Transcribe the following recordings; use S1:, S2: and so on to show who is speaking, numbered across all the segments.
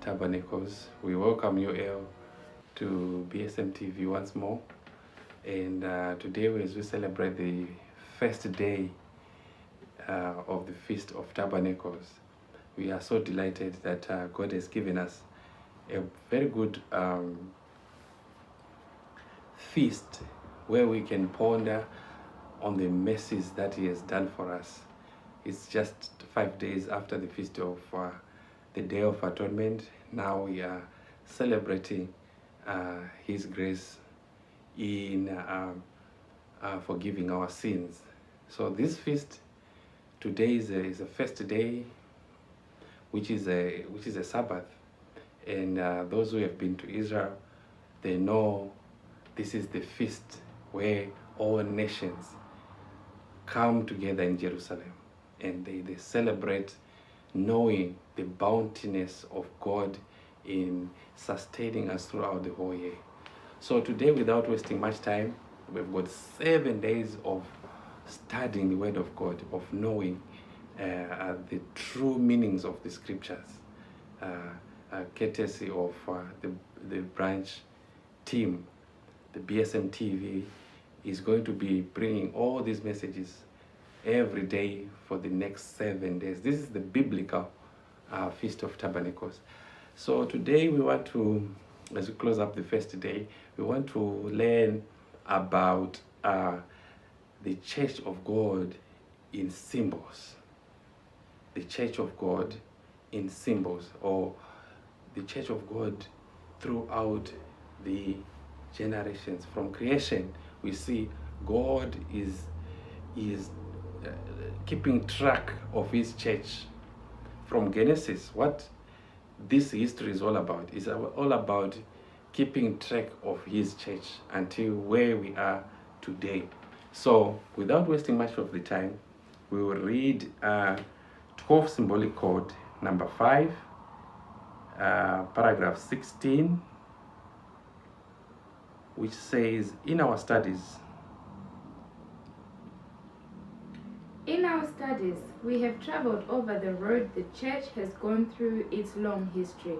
S1: Tabernacles. We welcome you all to BSM TV once more. And today, as we celebrate the first day of the Feast of Tabernacles, we are so delighted that God has given us a very good feast where we can ponder on the mercies that He has done for us. It's just 5 days after the Feast of the Day of Atonement. Now we are celebrating His grace in forgiving our sins. So this feast today is a first day, which is a Sabbath, and those who have been to Israel, they know this is the feast where all nations come together in Jerusalem, and they celebrate knowing the bountiness of God in sustaining us throughout the whole year. So today, without wasting much time, we've got 7 days of studying the Word of God, of knowing the true meanings of the Scriptures, courtesy of the branch team. The BSM TV is going to be bringing all these messages every day for the next 7 days. This is the biblical Feast of Tabernacles. So today we want to, as we close up the first day, we want to learn about the Church of God in symbols. The Church of God in symbols, or the Church of God throughout the generations. From creation, we see God is keeping track of His church. From Genesis, what this history is all about is all about keeping track of His church until where we are today. So without wasting much of the time, we will read 12 symbolic code number 5, paragraph 16, which says, in our studies,
S2: we have traveled over the road the Church has gone through its long history.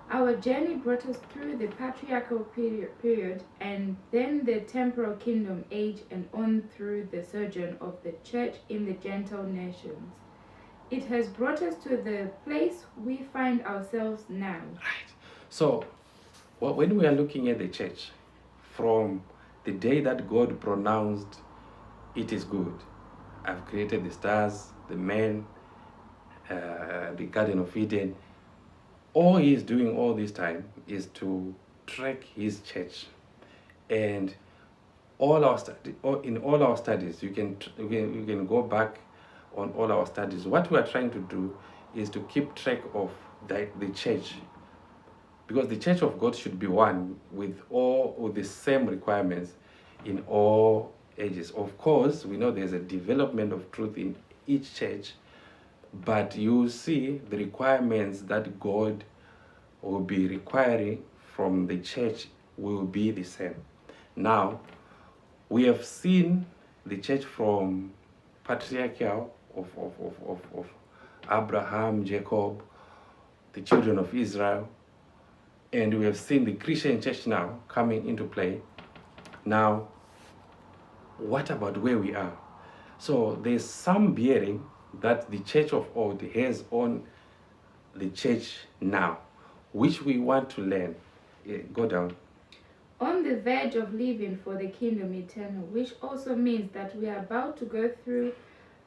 S2: Our journey brought us through the patriarchal period and then the temporal kingdom age and on through the sojourn of the Church in the Gentile nations. It has brought us to the place we find ourselves now.
S1: Right. So, when we are looking at the Church, from the day that God pronounced it is good, I've created the stars, the man, the Garden of Eden. All He is doing all this time is to track His church, and in all our studies, you can go back on all our studies. What we are trying to do is to keep track of the church, because the Church of God should be one with the same requirements in all ages. Of course, we know there's a development of truth in each church, but you see the requirements that God will be requiring from the church will be the same. Now, we have seen the church from patriarchal of Abraham, Jacob, the children of Israel, and we have seen the Christian church now coming into play. Now, what about where we are? So there's some bearing that the Church of old has on the church now, which we want to learn. Go down.
S2: On the verge of living for the kingdom eternal, which also means that we are about to go through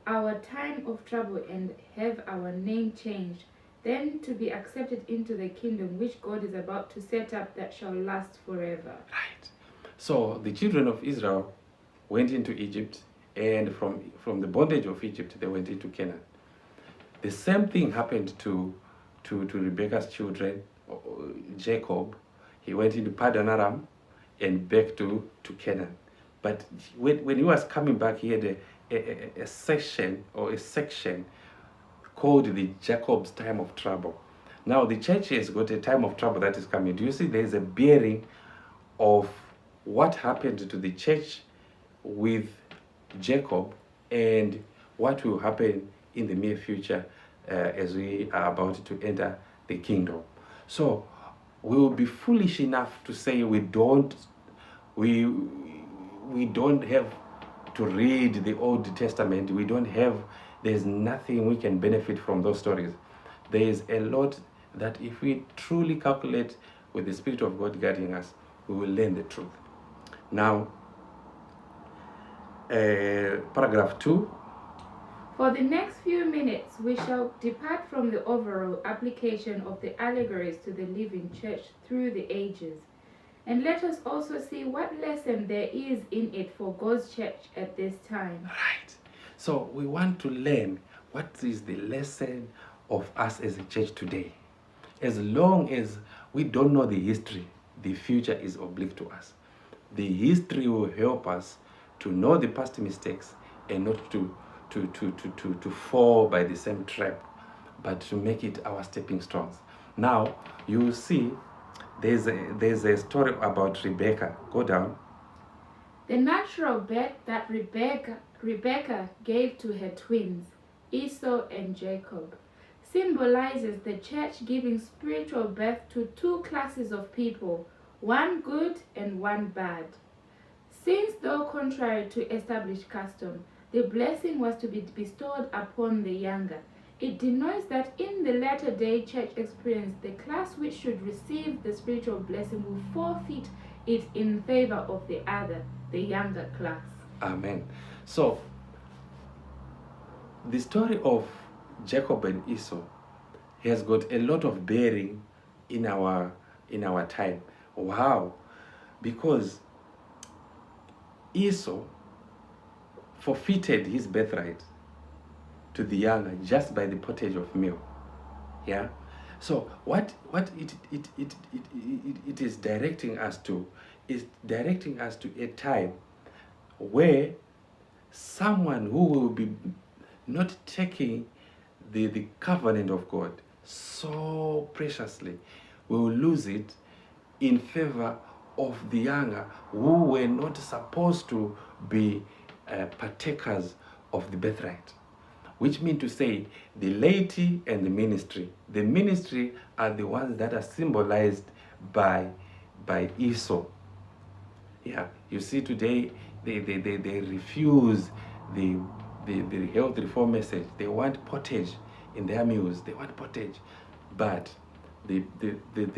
S2: our time of trouble and have our name changed, then to be accepted into the kingdom which God is about to set up that shall last forever.
S1: Right. So the children of Israel went into Egypt, and from the bondage of Egypt, they went into Canaan. The same thing happened to Rebekah's children, Jacob. He went into Padan Aram and back to Canaan. But when he was coming back, he had a section called the Jacob's time of trouble. Now the church has got a time of trouble that is coming. Do you see there's a bearing of what happened to the church with Jacob and what will happen in the near future as we are about to enter the kingdom? So we will be foolish enough to say we don't have to read the Old Testament. There's nothing we can benefit from those stories. There is a lot that if we truly calculate with the Spirit of God guiding us, we will learn the truth. Now, paragraph 2.
S2: For the next few minutes, we shall depart from the overall application of the allegories to the living church through the ages. And let us also see what lesson there is in it for God's church at this time.
S1: Right. So we want to learn what is the lesson of us as a church today. As long as we don't know the history, the future is oblique to us. The history will help us to know the past mistakes and not to fall by the same trap, but to make it our stepping stones. Now, you will see there's a story about Rebecca. Go down.
S2: The natural birth that Rebecca gave to her twins, Esau and Jacob, symbolizes the church giving spiritual birth to two classes of people, one good and one bad. Since, though contrary to established custom, the blessing was to be bestowed upon the younger, it denotes that in the latter-day church experience, the class which should receive the spiritual blessing will forfeit it in favor of the other, the younger class.
S1: Amen. So, the story of Jacob and Esau has got a lot of bearing in our time. Wow! Because Esau forfeited his birthright to the younger just by the pottage of milk. Yeah. So what it is directing us to is directing us to a time where someone who will be not taking the covenant of God so preciously will lose it in favor of the younger who were not supposed to be partakers of the birthright. Which means to say the laity and the ministry. The ministry are the ones that are symbolized by Esau. Yeah, you see today they refuse the health reform message. They want pottage in their meals. They want pottage, but the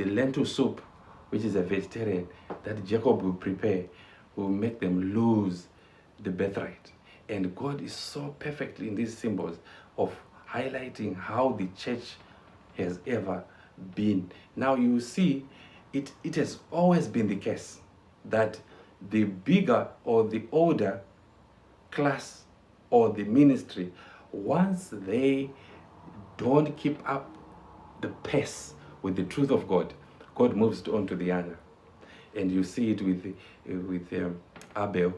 S1: lentil soup, which is a vegetarian, that Jacob will prepare, will make them lose the birthright. And God is so perfect in these symbols of highlighting how the church has ever been. Now you see, it has always been the case that the bigger or the older class or the ministry, once they don't keep up the pace with the truth of God, God moves on to the younger. And you see it with Abel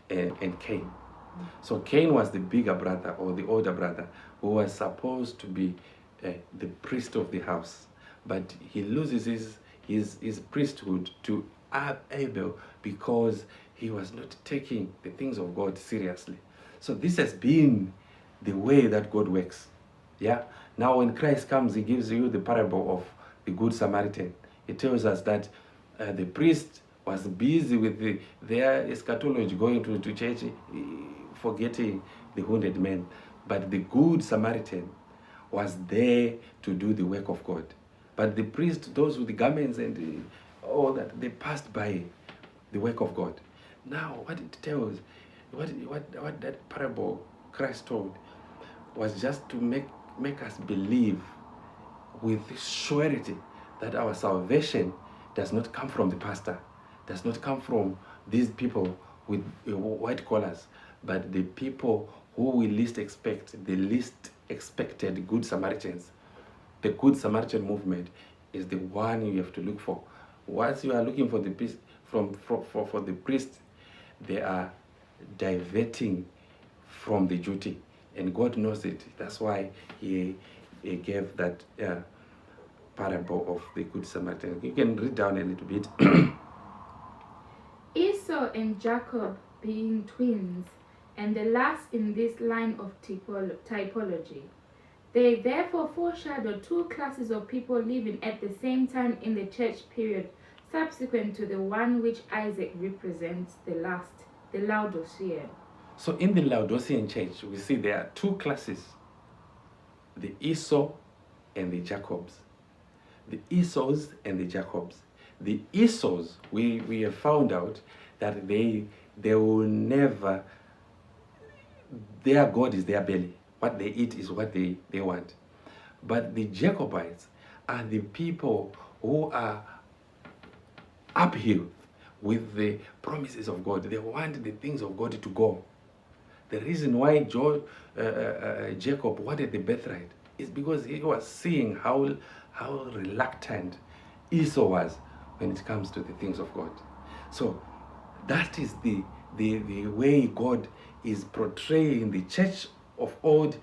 S1: and Cain. So Cain was the bigger brother or the older brother who was supposed to be the priest of the house, but he loses his priesthood to Abel because he was not taking the things of God seriously. So this has been the way that God works. Yeah. Now when Christ comes, he gives you the parable of the Good Samaritan. He tells us that the priest was busy with their eschatology, going to church, forgetting the wounded man. But the Good Samaritan was there to do the work of God. But the priest, those with the garments and all that, they passed by the work of God. Now, what it tells, what that parable Christ told was just to make us believe with surety that our salvation does not come from the pastor, does not come from these people with white collars, but the people who we least expect, the least expected Good Samaritans. The Good Samaritan movement is the one you have to look for. Once you are looking for the priest, for the priest, they are diverting from the duty, and God knows it. That's why he gave that parable of the Good Samaritan. You can read down a little bit.
S2: Esau and Jacob being twins, and the last in this line of typology. They therefore foreshadow two classes of people living at the same time in the church period, subsequent to the one which Isaac represents, the Laodicean.
S1: So in the Laodicean church, we see there are two classes, the Esau and the Jacobs. The Esau's and the Jacobs. The Esau's, we have found out that they will never, their God is their belly. What they eat is what they want. But the Jacobites are the people who are uphill with the promises of God. They want the things of God to go. The reason why Jacob wanted the birthright is because he was seeing how reluctant Esau was when it comes to the things of God. So that is the way God is portraying the church of old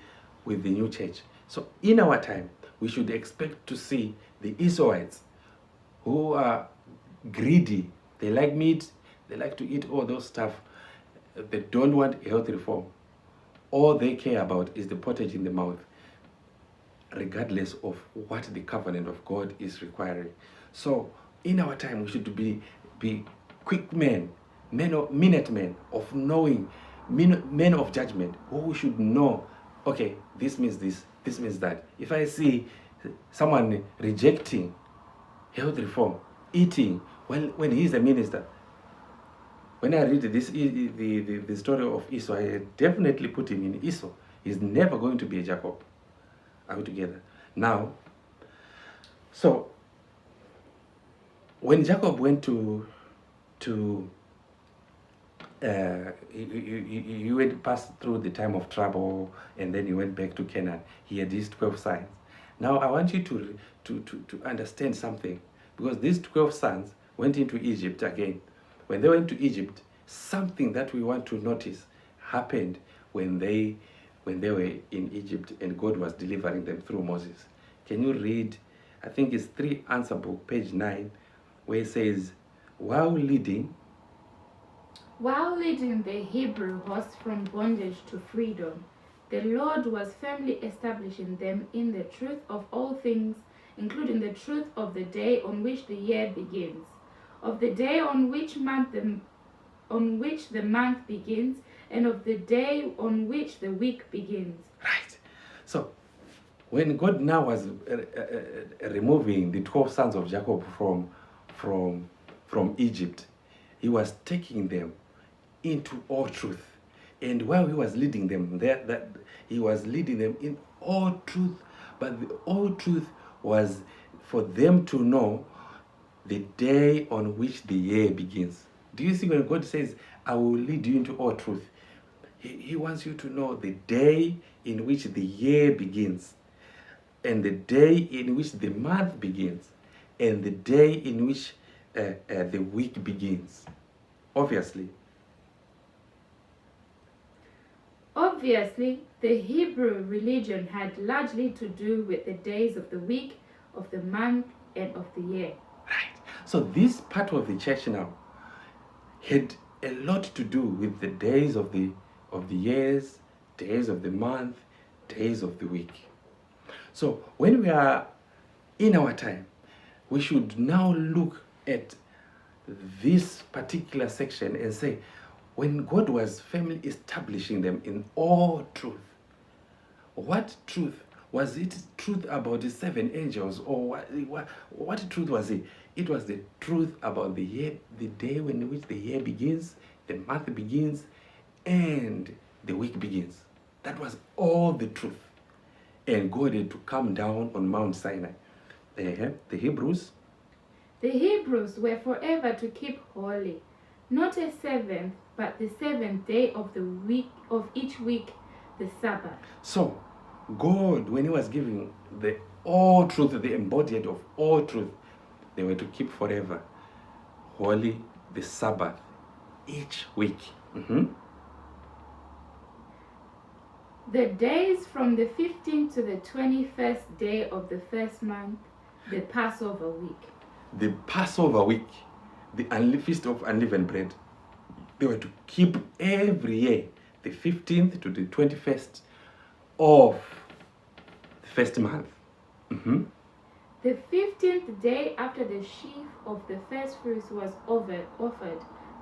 S1: with the new church. So in our time, we should expect to see the Esauites who are greedy. They like meat, they like to eat all those stuff. They don't want health reform. All they care about is the pottage in the mouth, regardless of what the covenant of God is requiring. So in our time, we should be quick minute men of knowing, men of judgment, who should know, okay, this means this means that. If I see someone rejecting health reform, eating, well, when he's a minister, when I read this, the story of Esau, I definitely put him in Esau. He's never going to be a Jacob altogether. Now, so when Jacob went he went past through the time of trouble, and then he went back to Canaan. He had these 12 sons. Now I want you to understand something, because these 12 sons went into Egypt again. When they went to Egypt, something that we want to notice happened when they were in Egypt and God was delivering them through Moses. Can you read, I think it's 3 answer book, page 9, where it says, while leading
S2: the Hebrew host from bondage to freedom, the Lord was firmly establishing them in the truth of all things, including the truth of the day on which the year begins, of the day on which the month begins, and of the day on which the week begins.
S1: Right. So when God now was removing the 12 sons of Jacob from Egypt, he was taking them into all truth. And while he was leading them there, that he was leading them in all truth, but the all truth was for them to know the day on which the year begins. Do you see when God says, I will lead you into all truth? He wants you to know the day in which the year begins, and the day in which the month begins, and the day in which the week begins. Obviously,
S2: the Hebrew religion had largely to do with the days of the week, of the month, and of the year.
S1: Right. So this part of the church now had a lot to do with the days of the years, days of the month, days of the week. So when we are in our time, we should now look at this particular section and say, when God was firmly establishing them in all truth, what truth? Was it truth about the 7 angels, or what truth was it? It was the truth about the year, the day in which the year begins, the month begins, and the week begins. That was all the truth. And God had to come down on Mount Sinai. The Hebrews
S2: were forever to keep holy, not a seventh, but the 7th day of the week of each week, the Sabbath.
S1: So God, when he was giving the all truth, the embodiment of all truth, they were to keep forever holy the Sabbath each week.
S2: The days from the 15th to the 21st day of the first month, the Passover week.
S1: The Passover week, the Feast of Unleavened Bread, they were to keep every year, the 15th to the 21st of first month. Mhm.
S2: The 15th day after the sheaf of the first fruits was offered,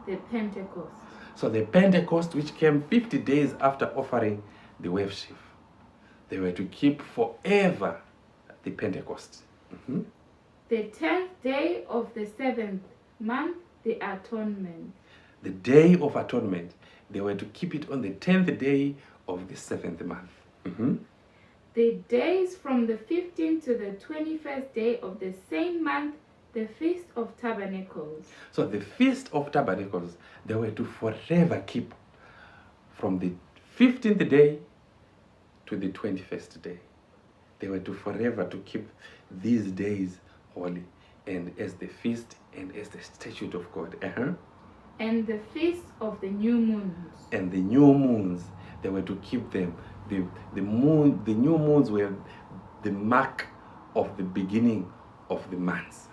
S2: the Pentecost.
S1: So the Pentecost, which came 50 days after offering the wave sheaf, they were to keep forever the Pentecost. Mhm.
S2: The 10th day of the 7th month, the Atonement.
S1: The Day of Atonement, they were to keep it on the 10th day of the 7th month. Mhm.
S2: The days from the 15th to the 21st day of the same month, the Feast of Tabernacles.
S1: So the Feast of Tabernacles, they were to forever keep from the 15th day to the 21st day. They were to forever to keep these days holy and as the feast and as the statute of God.
S2: And the Feast of the New Moons.
S1: And the new moons, they were to keep them. The new moons were the mark of the beginning of the months.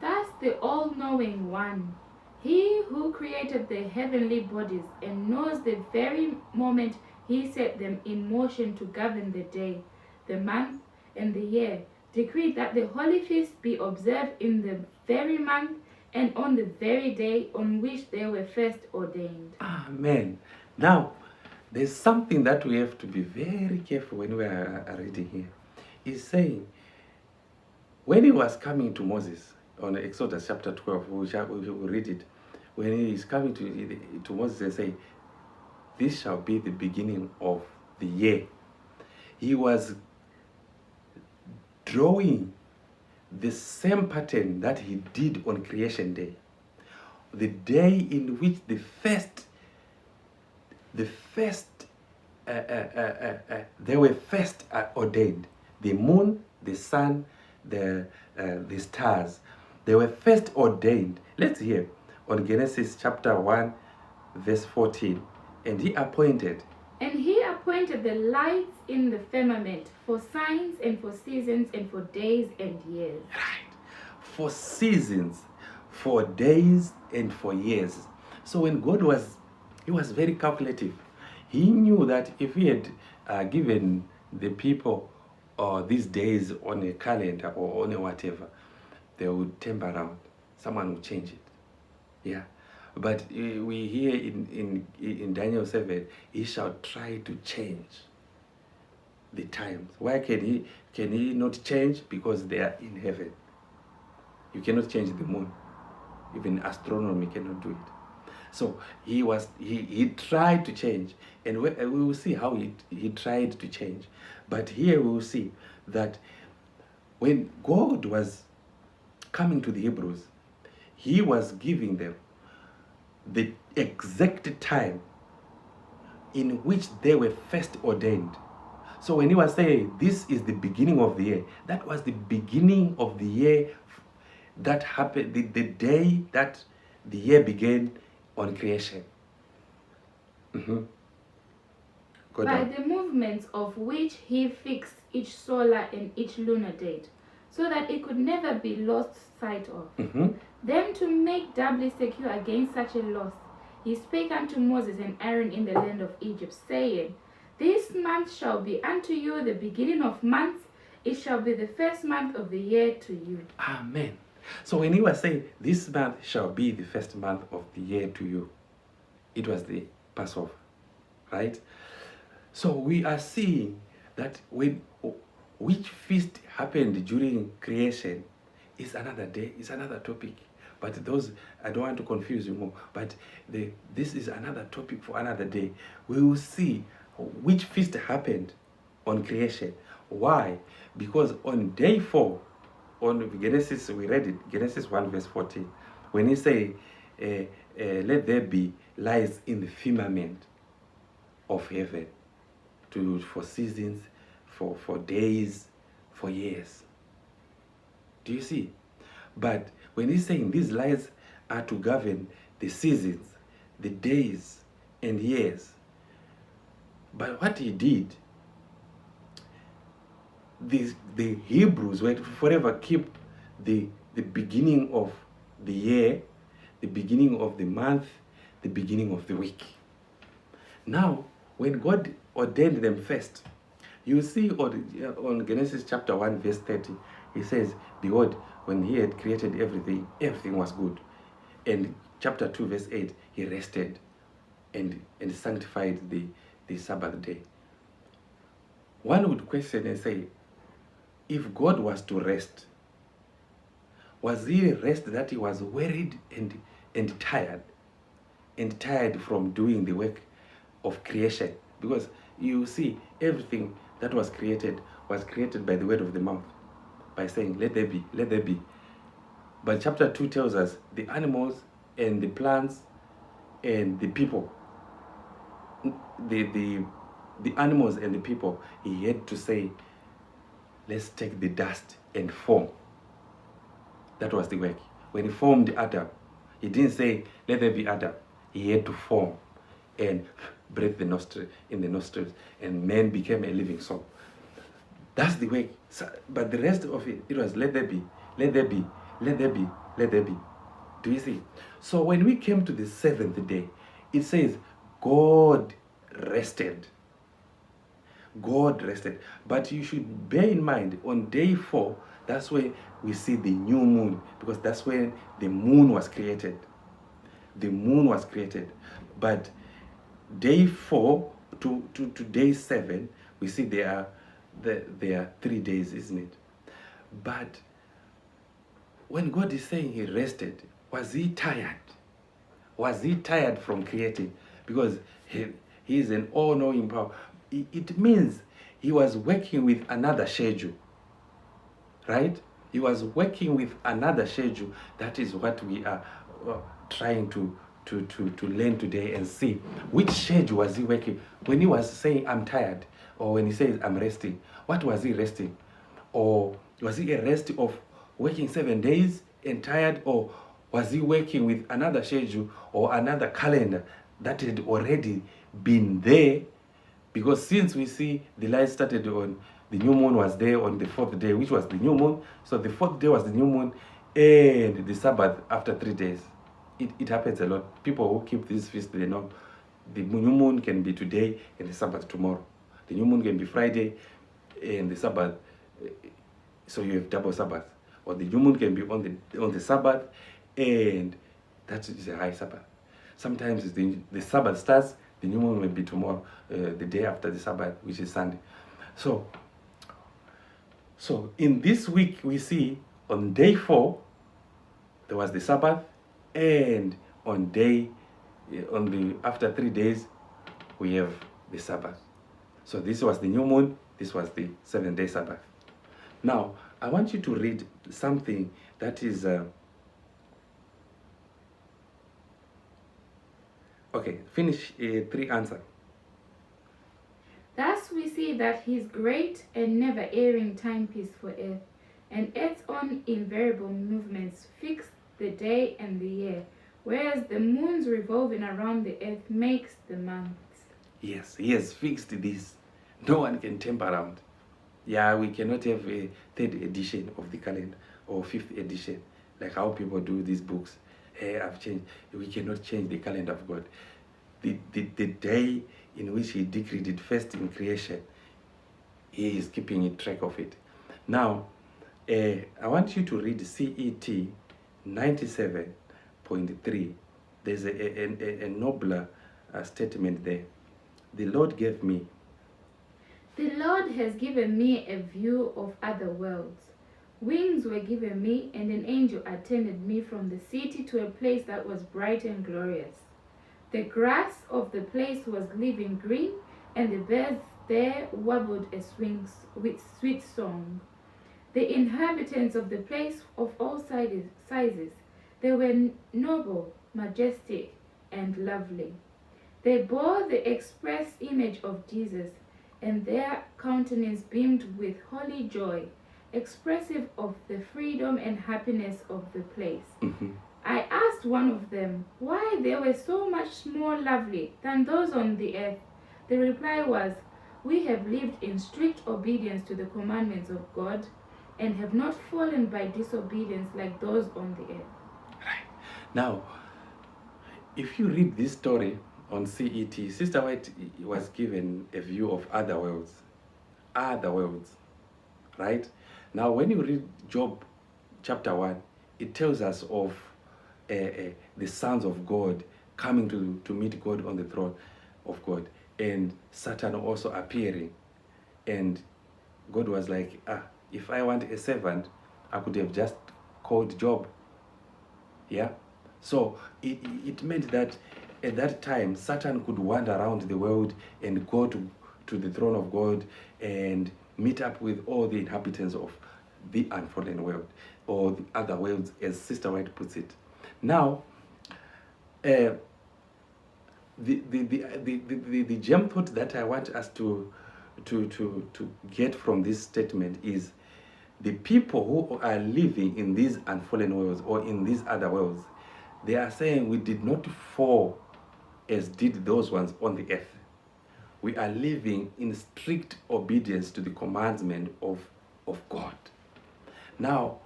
S2: Thus the all-knowing one, he who created the heavenly bodies and knows the very moment he set them in motion to govern the day, the month, and the year, decreed that the holy feast be observed in the very month and on the very day on which they were first ordained.
S1: Amen. Now, there's something that we have to be very careful when we are reading here. He's saying, when he was coming to Moses on Exodus chapter 12, we will read it. When he is coming to Moses and say, this shall be the beginning of the year. He was drawing the same pattern that he did on creation day. The day in which they were first ordained. The moon, the sun, the stars. They were first ordained. Let's hear on Genesis chapter 1, verse 14. And he appointed
S2: the lights in the firmament for signs and for seasons and for days and years.
S1: Right. For seasons, for days and for years. So when God he was very calculative. He knew that if he had given the people these days on a calendar or on a whatever, they would turn around. Someone would change it. Yeah. But we hear in Daniel 7, he shall try to change the times. Why can he not change? Because they are in heaven. You cannot change the moon. Even astronomy cannot do it. So he tried to change, and we will see how he tried to change. But here we will see that when God was coming to the Hebrews, he was giving them the exact time in which they were first ordained. So when he was saying this is the beginning of the year, that was the beginning of the year that happened, the day that the year began on creation.
S2: By the movements of which he fixed each solar and each lunar date, so that it could never be lost sight of. Then to make doubly secure against such a loss, he spake unto Moses and Aaron in the land of Egypt, saying, This month shall be unto you the beginning of months, it shall be the first month of the year to you.
S1: Amen. So when he was saying, this month shall be the first month of the year to you, it was the Passover, right? So we are seeing that which feast happened during creation is another day, is another topic. But those, I don't want to confuse you more, but this is another topic for another day. We will see which feast happened on creation. Why? Because on day 4, on Genesis, we read it, Genesis 1 verse 14, when he say, let there be lights in the firmament of heaven, for seasons, for days, for years. Do you see? But when he's saying these lights are to govern the seasons, the days and years, but what he did, the Hebrews were to forever keep the beginning of the year, the beginning of the month, the beginning of the week. Now, when God ordained them first, You see on Genesis chapter 1 verse 30, he says, behold, when he had created everything, everything was good. And chapter 2 verse 8, he rested and sanctified the Sabbath day. One would question and say, if God was to rest, was he rest that he was worried and tired from doing the work of creation? Because you see, everything that was created by the word of the mouth, by saying, let there be, let there be. But chapter 2 tells us the animals and the plants and the people, the animals and the people, he had to say, let's take the dust and form. That was the work. When he formed Adam, he didn't say, let there be Adam. He had to form and breathe in the nostrils, and man became a living soul. That's the work. So, but the rest of it, it was let there be, let there be, let there be, let there be. Do you see? So when we came to the seventh day, it says, God rested. God rested. But you should bear in mind, on day 4, that's when we see the new moon, because that's when the moon was created. The moon was created. But day 4 to day 7, we see there are 3 days, isn't it? But when God is saying he rested, was he tired? Was he tired from creating? Because he is an all-knowing power. It means he was working with another schedule, right? He was working with another schedule. That is what we are trying to learn today and see. Which schedule was he working? When he was saying, I'm tired, or when he says, I'm resting, what was he resting? Or was he a rest of working 7 days and tired? Or was he working with another schedule or another calendar that had already been there? Because since we see the light started on, the new moon was there on the 4th day, which was the new moon. So the 4th day was the new moon, and the Sabbath after 3 days. It happens a lot. People who keep this feast, they know the new moon can be today and the Sabbath tomorrow. The new moon can be Friday and the Sabbath, so you have double Sabbath. Or the new moon can be on the Sabbath, and that is a high Sabbath. Sometimes the Sabbath starts, the new moon will be tomorrow, the day after the Sabbath, which is Sunday. So in this week, we see on day 4, there was the Sabbath, and after 3 days, we have the Sabbath. So this was the new moon, this was the 7-day Sabbath. Now, I want you to read something that is... okay, finish 3 answer.
S2: Thus we see that his great and never-erring timepiece for earth, and earth's own invariable movements fix the day and the year, whereas the moon's revolving around the earth makes the months.
S1: Yes, he has fixed this. No one can tamper around. Yeah, we cannot have a 3rd edition of the calendar or 5th edition, like how people do these books. Hey, I've changed. We cannot change the calendar of God. The day in which he decreed it first in creation, he is keeping a track of it. Now, I want you to read CET 97.3. There's a nobler statement there. The Lord gave me.
S2: The Lord has given me a view of other worlds. Wings were given me, and an angel attended me from the city to a place that was bright and glorious. The grass of the place was living green, and the birds there warbled with sweet song. The inhabitants of the place of all sizes, they were noble, majestic, and lovely. They bore the express image of Jesus, and their countenance beamed with holy joy, expressive of the freedom and happiness of the place.
S1: Mm-hmm.
S2: I asked one of them why they were so much more lovely than those on the earth. The reply was, we have lived in strict obedience to the commandments of God, and have not fallen by disobedience like those on the earth.
S1: Right. Now, if you read this story on CET, Sister White was given a view of other worlds. other worlds, right? Now, when you read Job chapter 1, it tells us of the sons of God coming to meet God on the throne of God, and Satan also appearing. And God was like, if I want a servant, I could have just called Job. Yeah? So it meant that at that time, Satan could wander around the world and go to the throne of God and meet up with all the inhabitants of the unfallen world, or the other worlds, as Sister White puts it. Now, the gem thought that I want us to get from this statement is the people who are living in these unfallen worlds or in these other worlds, they are saying we did not fall as did those ones on the earth. We are living in strict obedience to the commandment of God. Now,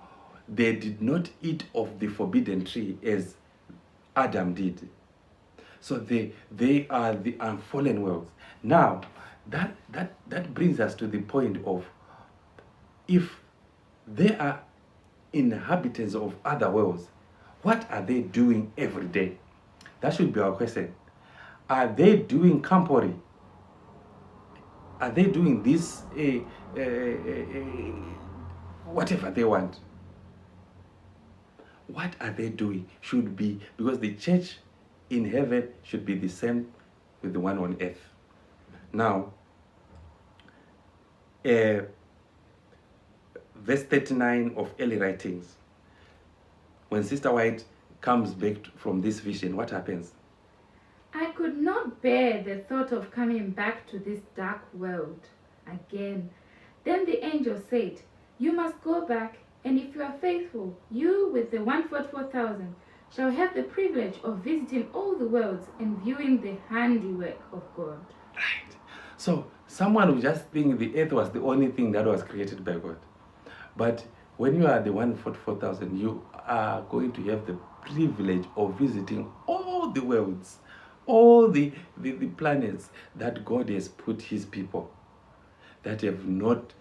S1: they did not eat of the forbidden tree as Adam did. So they are the unfallen worlds. Now, that brings us to the point of, if they are inhabitants of other worlds, what are they doing every day? That should be our question. Are they doing camporee? Are they doing this, whatever they want? What are they doing? Should be, because the church in heaven should be the same with the one on earth. Now, verse 39 of early writings, when Sister White comes back from this vision, what happens?
S2: I could not bear the thought of coming back to this dark world again. Then the angel said, "You must go back, and if you are faithful, you with the 144,000 shall have the privilege of visiting all the worlds and viewing the handiwork of God."
S1: Right. So someone would just think the earth was the only thing that was created by God. But when you are the 144,000, you are going to have the privilege of visiting all the worlds, all the planets that God has put his people, that have not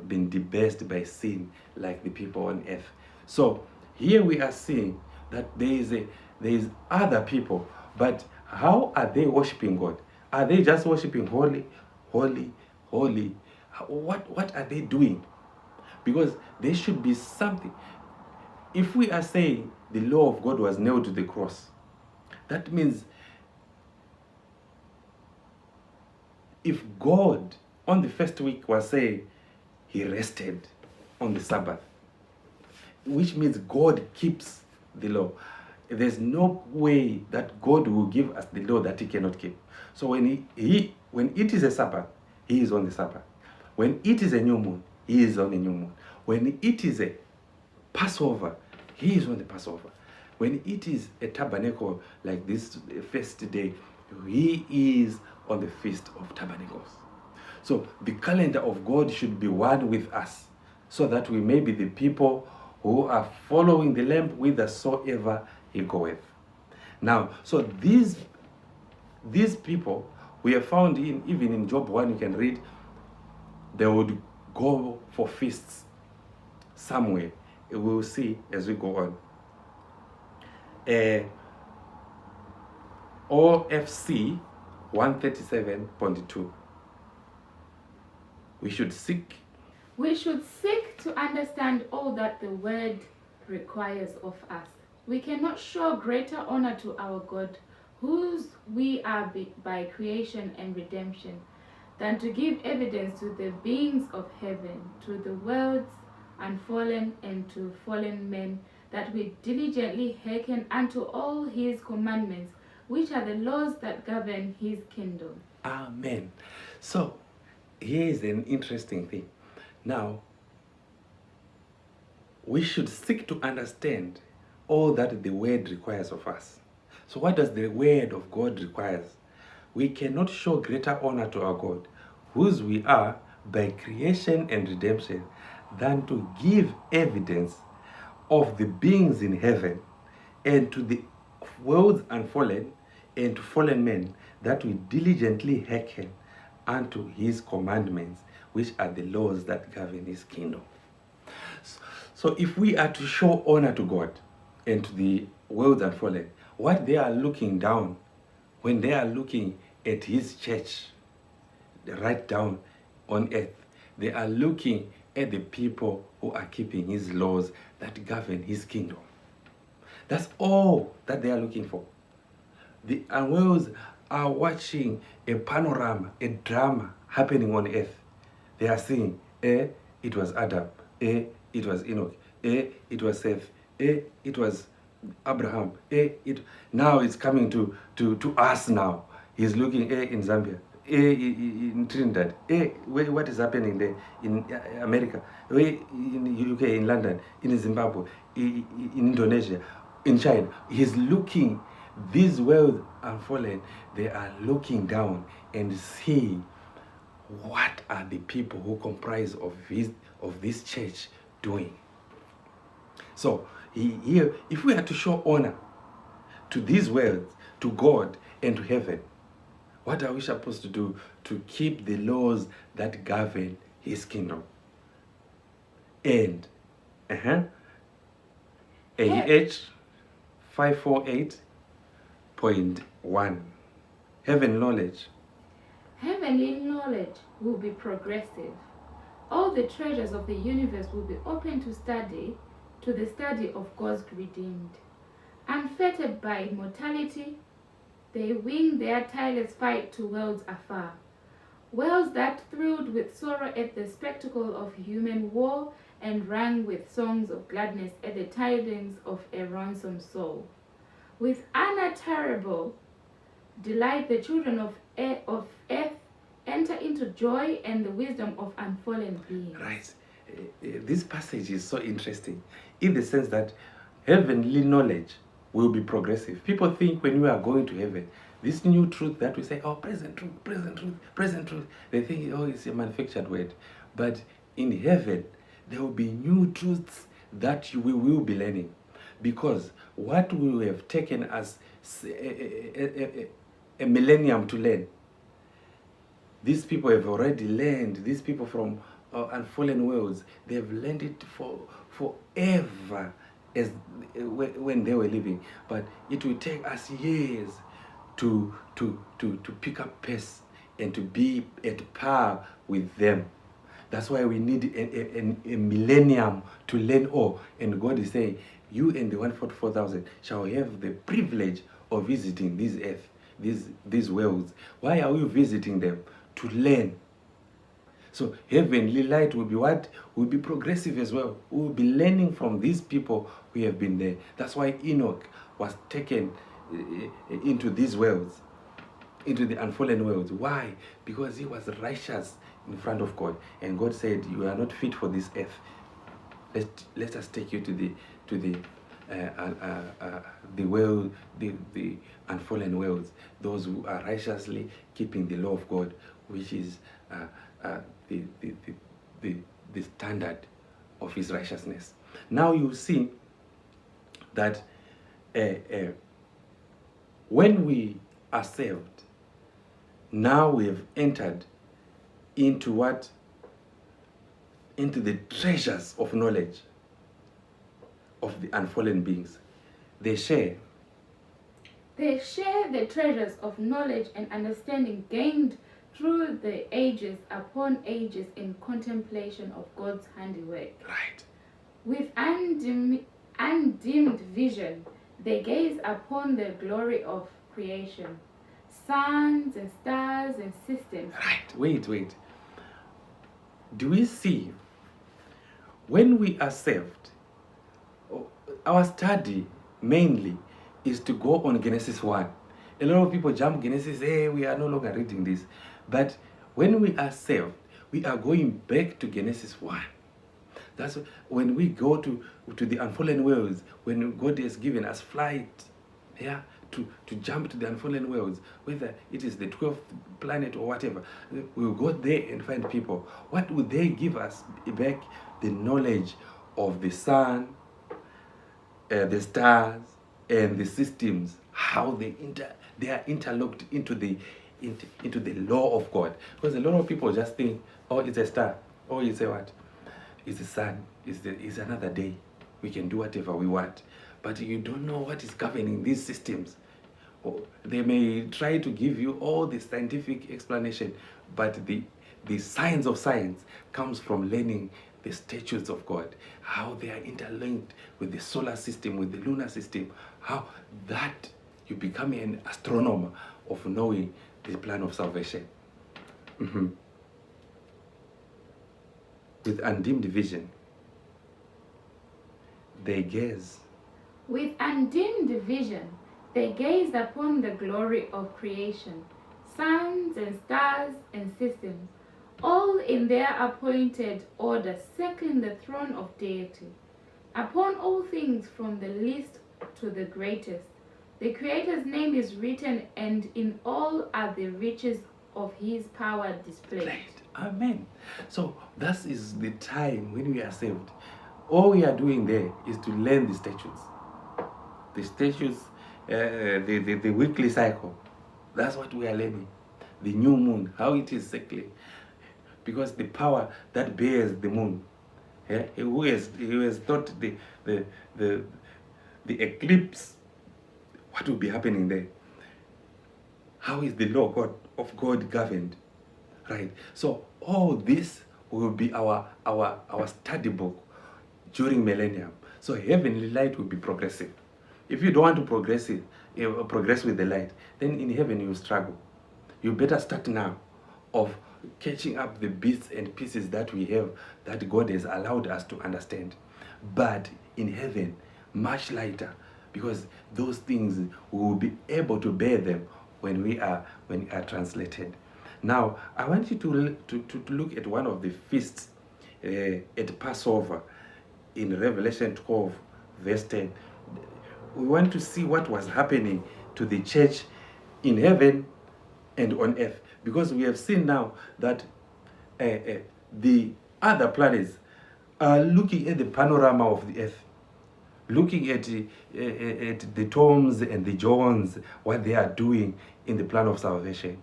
S1: been debased by sin like the people on earth. So here we are seeing that there is other people, but how are they worshiping God? Are they just worshiping holy, holy, holy? What are they doing? Because there should be something. If we are saying the law of God was nailed to the cross, that means if God on the first week was saying he rested on the Sabbath, which means God keeps the law. There's no way that God will give us the law that he cannot keep. So when it is a Sabbath, he is on the Sabbath. When it is a new moon, he is on a new moon. When it is a Passover, he is on the Passover. When it is a tabernacle like this first day, he is on the Feast of Tabernacles. So the calendar of God should be one with us, so that we may be the people who are following the Lamb whithersoever he goeth. Now, so these people, we are found even in Job 1, you can read, they would go for feasts somewhere. We will see as we go on. OFC 137.2. We should seek
S2: to understand all that the word requires of us. We cannot show greater honor to our God, whose we are by creation and redemption, than to give evidence to the beings of heaven, to the worlds unfallen, and to fallen men, that we diligently hearken unto all his commandments, which are the laws that govern his kingdom.
S1: Amen. So here is an interesting thing. Now, we should seek to understand all that the word requires of us. So what does the word of God requires? We cannot show greater honor to our God, whose we are by creation and redemption, than to give evidence of the beings in heaven, and to the worlds unfallen, and to fallen men, that we diligently hearken unto his commandments, which are the laws that govern his kingdom. So if we are to show honor to God and to the world unfallen, what they are looking down, when they are looking at his church, right down on earth, they are looking at the people who are keeping his laws that govern his kingdom. That's all that they are looking for. The worlds are watching a panorama, a drama happening on earth. They are seeing, it was Adam, it was Enoch, it was Seth, it was Abraham, now it's coming to us now. He's looking in Zambia, in Trinidad, what is happening there in America, in UK, in London, in Zimbabwe, in Indonesia, in China. He's looking, these worlds unfallen, they are looking down and see what are the people who comprise of this church doing. So here, if we are to show honor to these worlds, to God and to heaven, what are we supposed to do to keep the laws that govern his kingdom? And AH 548.1, heaven knowledge.
S2: Heavenly knowledge will be progressive. All the treasures of the universe will be open to the study of God's redeemed. Unfettered by mortality, they wing their tireless fight to worlds afar. Worlds that thrilled with sorrow at the spectacle of human war and rang with songs of gladness at the tidings of a ransomed soul. With unutterable delight, the children of earth enter into joy and the wisdom of unfallen beings.
S1: Right. This passage is so interesting in the sense that heavenly knowledge will be progressive. People think when we are going to heaven, this new truth that we say, oh, present truth, present truth, present truth, they think, oh, it's a manufactured word. But in heaven, there will be new truths that we will be learning. Because what we have taken as a millennium to learn, these people have already learned. These people from unfallen worlds, they've learned it forever as when they were living. But it will take us years to pick up pace and to be at par with them. That's why we need a millennium to learn all. And God is saying, you and the 144,000 shall have the privilege of visiting this earth, these worlds. Why are we visiting them? To learn. So heavenly light will be what? Will be progressive as well. We will be learning from these people who have been there. That's why Enoch was taken into these worlds, into the unfallen worlds. Why? Because he was righteous in front of God. And God said, you are not fit for this earth. Let us take you to the world, the unfallen worlds, those who are righteously keeping the law of God, which is the standard of his righteousness. Now you see that when we are saved, now we have entered into what? Into the treasures of knowledge of the unfallen beings. They share
S2: the treasures of knowledge and understanding gained through the ages upon ages in contemplation of God's handiwork.
S1: Right.
S2: With undimmed vision, they gaze upon the glory of creation, suns and stars and systems.
S1: Right. Wait. Do we see when we are saved, our study mainly is to go on Genesis 1. A lot of people jump Genesis, we are no longer reading this. But when we are saved, we are going back to Genesis 1. That's when we go to the unfallen worlds, when God has given us flight, to jump to the unfallen worlds, whether it is the 12th planet or whatever. We'll go there and find people. What would they give us back? The knowledge of the sun, the stars, and the systems, how they are interlocked into the into the law of God. Because a lot of people just think, oh, it's a star. Oh, it's a what? It's the sun. It's another day. We can do whatever we want. But you don't know what is governing these systems. They may try to give you all the scientific explanation, but the science of science comes from learning the statutes of God, how they are interlinked with the solar system, with the lunar system, how that you become an astronomer of knowing the plan of salvation. With undimmed vision, they gaze.
S2: With undimmed vision, they gazed upon the glory of creation, suns and stars and systems, all in their appointed order circling the throne of deity. Upon all things from the least to the greatest, the Creator's name is written, and in all are the riches of his power displayed.
S1: Amen. So that is the time when we are saved. All we are doing there is to learn the statutes. The statutes, the weekly cycle. That's what we are learning. The new moon, how it is circling. Because the power that bears the moon, who has thought the eclipse, what will be happening there? How is the law of God governed? Right. So all this will be our study book during millennium. So heavenly light will be progressive. If you don't want to progress with the light, then in heaven you will struggle. You better start now of catching up the bits and pieces that we have, that God has allowed us to understand. But in heaven, much lighter, because those things we will be able to bear them when we are translated. Now, I want you to look at one of the feasts at Passover in Revelation 12, verse 10. We want to see what was happening to the church in heaven and on earth. Because we have seen now that the other planets are looking at the panorama of the earth, looking at the Toms and the Johns, what they are doing in the plan of salvation.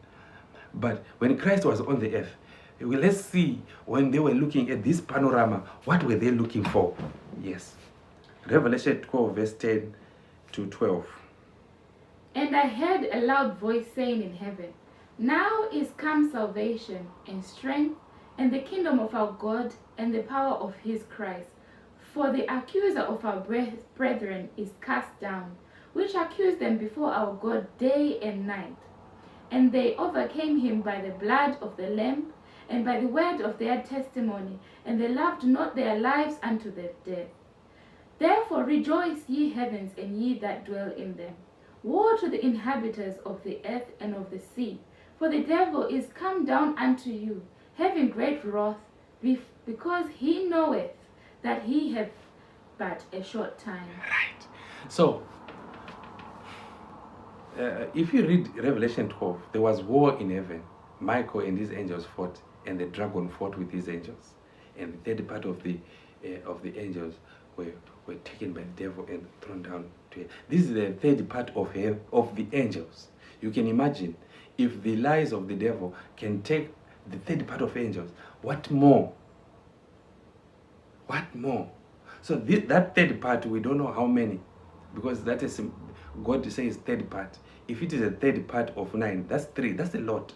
S1: But when Christ was on the earth, let's see, when they were looking at this panorama, what were they looking for? Yes. Revelation 12, verse 10 to 12.
S2: And I heard a loud voice saying in heaven, now is come salvation and strength and the kingdom of our God and the power of his Christ. For the accuser of our brethren is cast down, which accused them before our God day and night. And they overcame him by the blood of the Lamb and by the word of their testimony, and they loved not their lives unto the death. Therefore rejoice, ye heavens, and ye that dwell in them. Woe to the inhabitants of the earth and of the sea, for the devil is come down unto you, having great wrath, because he knoweth that he hath but a short time.
S1: Right. So, if you read Revelation 12, there was war in heaven. Michael and his angels fought, and the dragon fought with his angels. And the third part of the angels were taken by the devil and thrown down to hell. This is the third part of the angels. You can imagine, if the lies of the devil can take the third part of angels, what more? What more? So that third part, we don't know how many, because that is, God says third part. If it is a third part of 9, that's 3. That's a lot.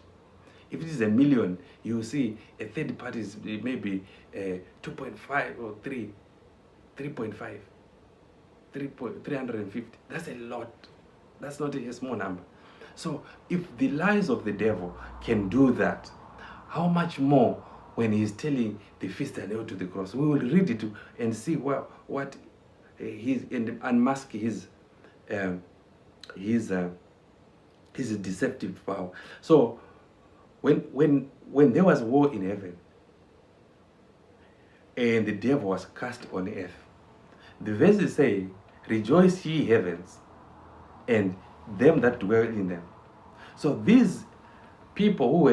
S1: If it is a million, you see a third part is maybe 2.5 or 3, 3.5, 350. That's a lot. That's not a small number. So if the lies of the devil can do that, how much more when he's telling the feast and nailed to the cross? We will read it and see what he's, and unmask his deceptive power. So when there was war in heaven and the devil was cast on earth, the verses say, rejoice ye heavens and them that dwell in them. So these people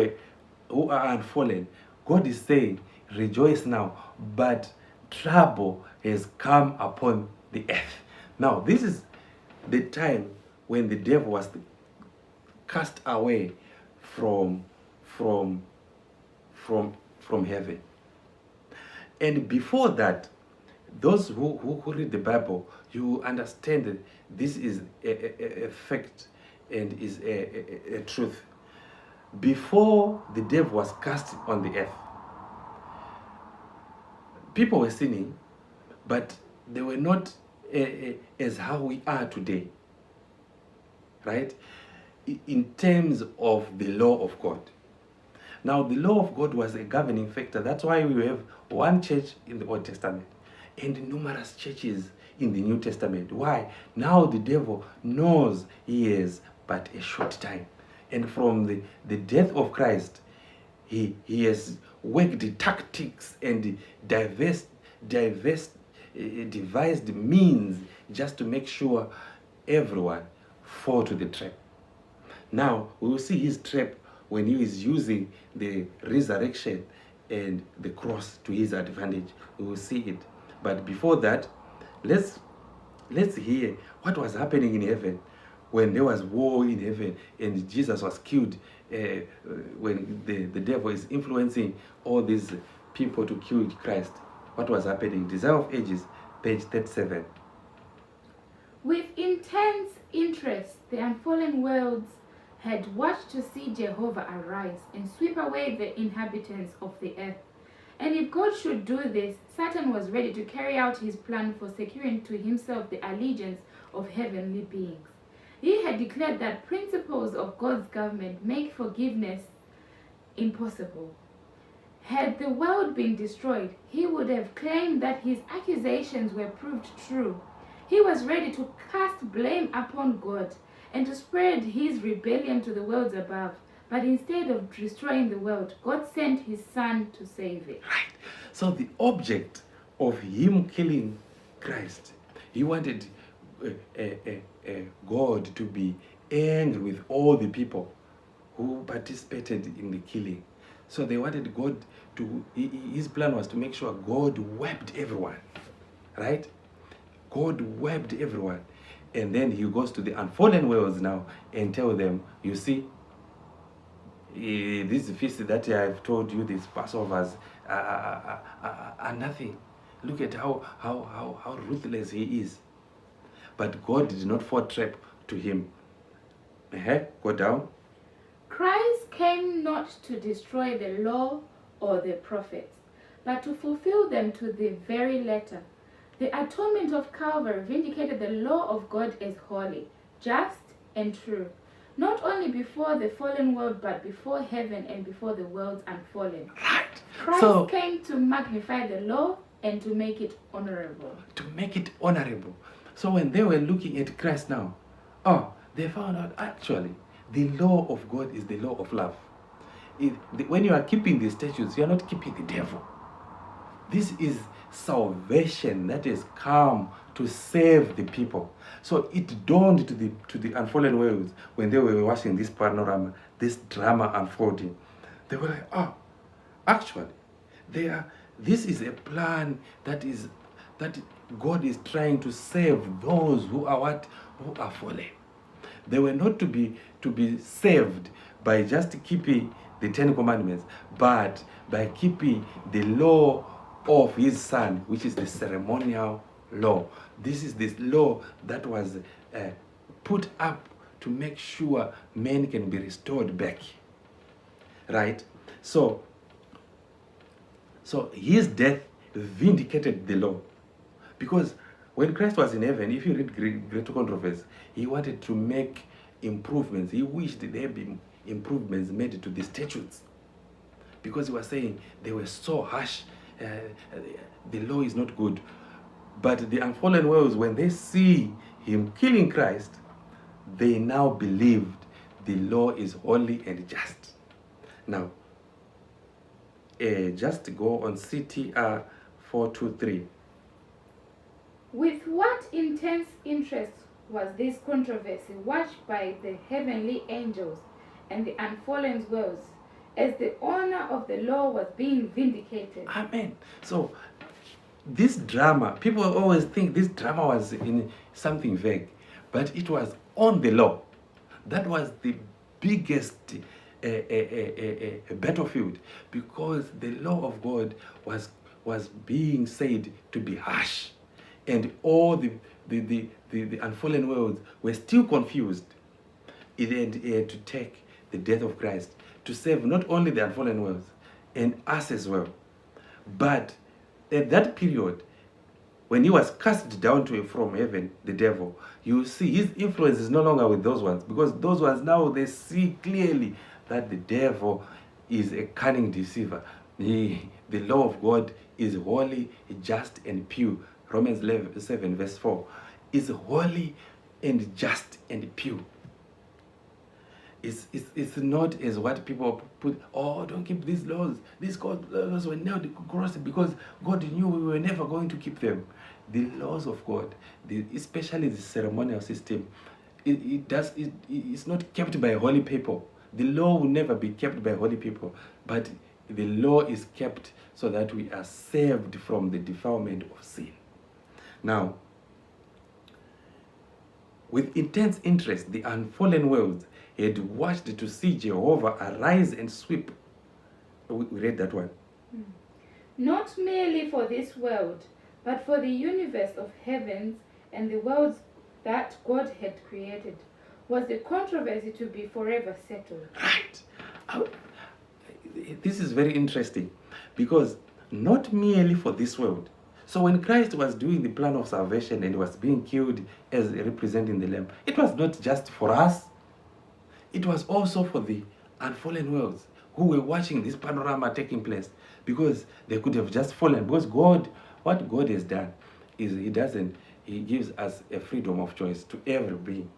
S1: who are unfallen, God is saying, rejoice now, but trouble has come upon the earth. Now, this is the time when the devil was cast away from from from heaven. And before that, those who read the Bible, you understand that this is a fact and is a truth. Before the devil was cast on the earth, people were sinning, but they were not as how we are today, right? In terms of the law of God. Now, the law of God was a governing factor. That's why we have one church in the Old Testament and numerous churches in the New Testament. Why? Now the devil knows he has but a short time. And from the death of Christ, he has worked the tactics and devised means just to make sure everyone fall to the trap. Now, we will see his trap when he is using the resurrection and the cross to his advantage. We will see it. But before that, let's hear what was happening in heaven when there was war in heaven and Jesus was killed, when the devil is influencing all these people to kill Christ. What was happening? Desire of Ages, page 37.
S2: With intense interest, the unfallen worlds had watched to see Jehovah arise and sweep away the inhabitants of the earth. And if God should do this, Satan was ready to carry out his plan for securing to himself the allegiance of heavenly beings. He had declared that principles of God's government make forgiveness impossible. Had the world been destroyed, he would have claimed that his accusations were proved true. He was ready to cast blame upon God and to spread his rebellion to the worlds above. But instead of destroying the world, God sent his son to save it.
S1: Right. So the object of him killing Christ, he wanted God to be angry with all the people who participated in the killing. So they wanted God to, his plan was to make sure God wept everyone, right? God wept everyone. And then he goes to the unfallen worlds now and tell them, you see, this feast that I've told you, these Passovers are nothing. Look at how ruthless he is. But God did not fall trap to him. Go down.
S2: Christ came not to destroy the law or the prophets, but to fulfill them to the very letter. The atonement of Calvary vindicated the law of God as holy, just, and true, not only before the fallen world, but before heaven and before the worlds unfallen.
S1: Right.
S2: Christ came to magnify the law and to make it honorable.
S1: To make it honorable. So when they were looking at Christ now, they found out actually the law of God is the law of love. When you are keeping the statutes, you are not keeping the devil. This is salvation that has come to save the people. So it dawned to the unfallen worlds when they were watching this panorama, this drama unfolding. They were like, actually, this is a plan that God is trying to save those who are fallen. They were not to be saved by just keeping the 10 Commandments, but by keeping the law of his son, which is the ceremonial law. This is this law that was put up to make sure men can be restored back. Right? So his death vindicated the law. Because when Christ was in heaven, if you read Great Controversy, he wanted to make improvements. He wished there be improvements made to the statutes. Because he was saying they were so harsh. The law is not good. But the unfallen worlds, when they see him killing Christ, they now believed the law is holy and just. Now, just go on CTR 423.
S2: With what intense interest was this controversy watched by the heavenly angels and the unfallen worlds, as the honor of the law was being vindicated.
S1: Amen. So this drama, people always think this drama was in something vague, but it was on the law. That was the biggest a battlefield, because the law of God was being said to be harsh, and all the unfallen worlds were still confused. He had to take the death of Christ to save not only the unfallen worlds and us as well. But at that period, when he was cast down from heaven, the devil, you see his influence is no longer with those ones, because those ones now they see clearly that the devil is a cunning deceiver. The law of God is holy, just, and pure. Romans 7 verse 4 is holy and just and pure. It's not as what people put, oh, don't keep these laws. These laws were nailed to the cross because God knew we were never going to keep them. The laws of God, especially the ceremonial system, it's not kept by holy people. The law will never be kept by holy people, but the law is kept so that we are saved from the defilement of sin. Now, with intense interest, the unfallen worlds had watched to see Jehovah arise and sweep. We read that one.
S2: Not merely for this world, but for the universe of heavens and the worlds that God had created, was the controversy to be forever settled.
S1: Right. This is very interesting, because not merely for this world. So when Christ was doing the plan of salvation and was being killed as representing the Lamb, it was not just for us. It was also for the unfallen worlds who were watching this panorama taking place, because they could have just fallen. Because what God has done is He gives us a freedom of choice to every being.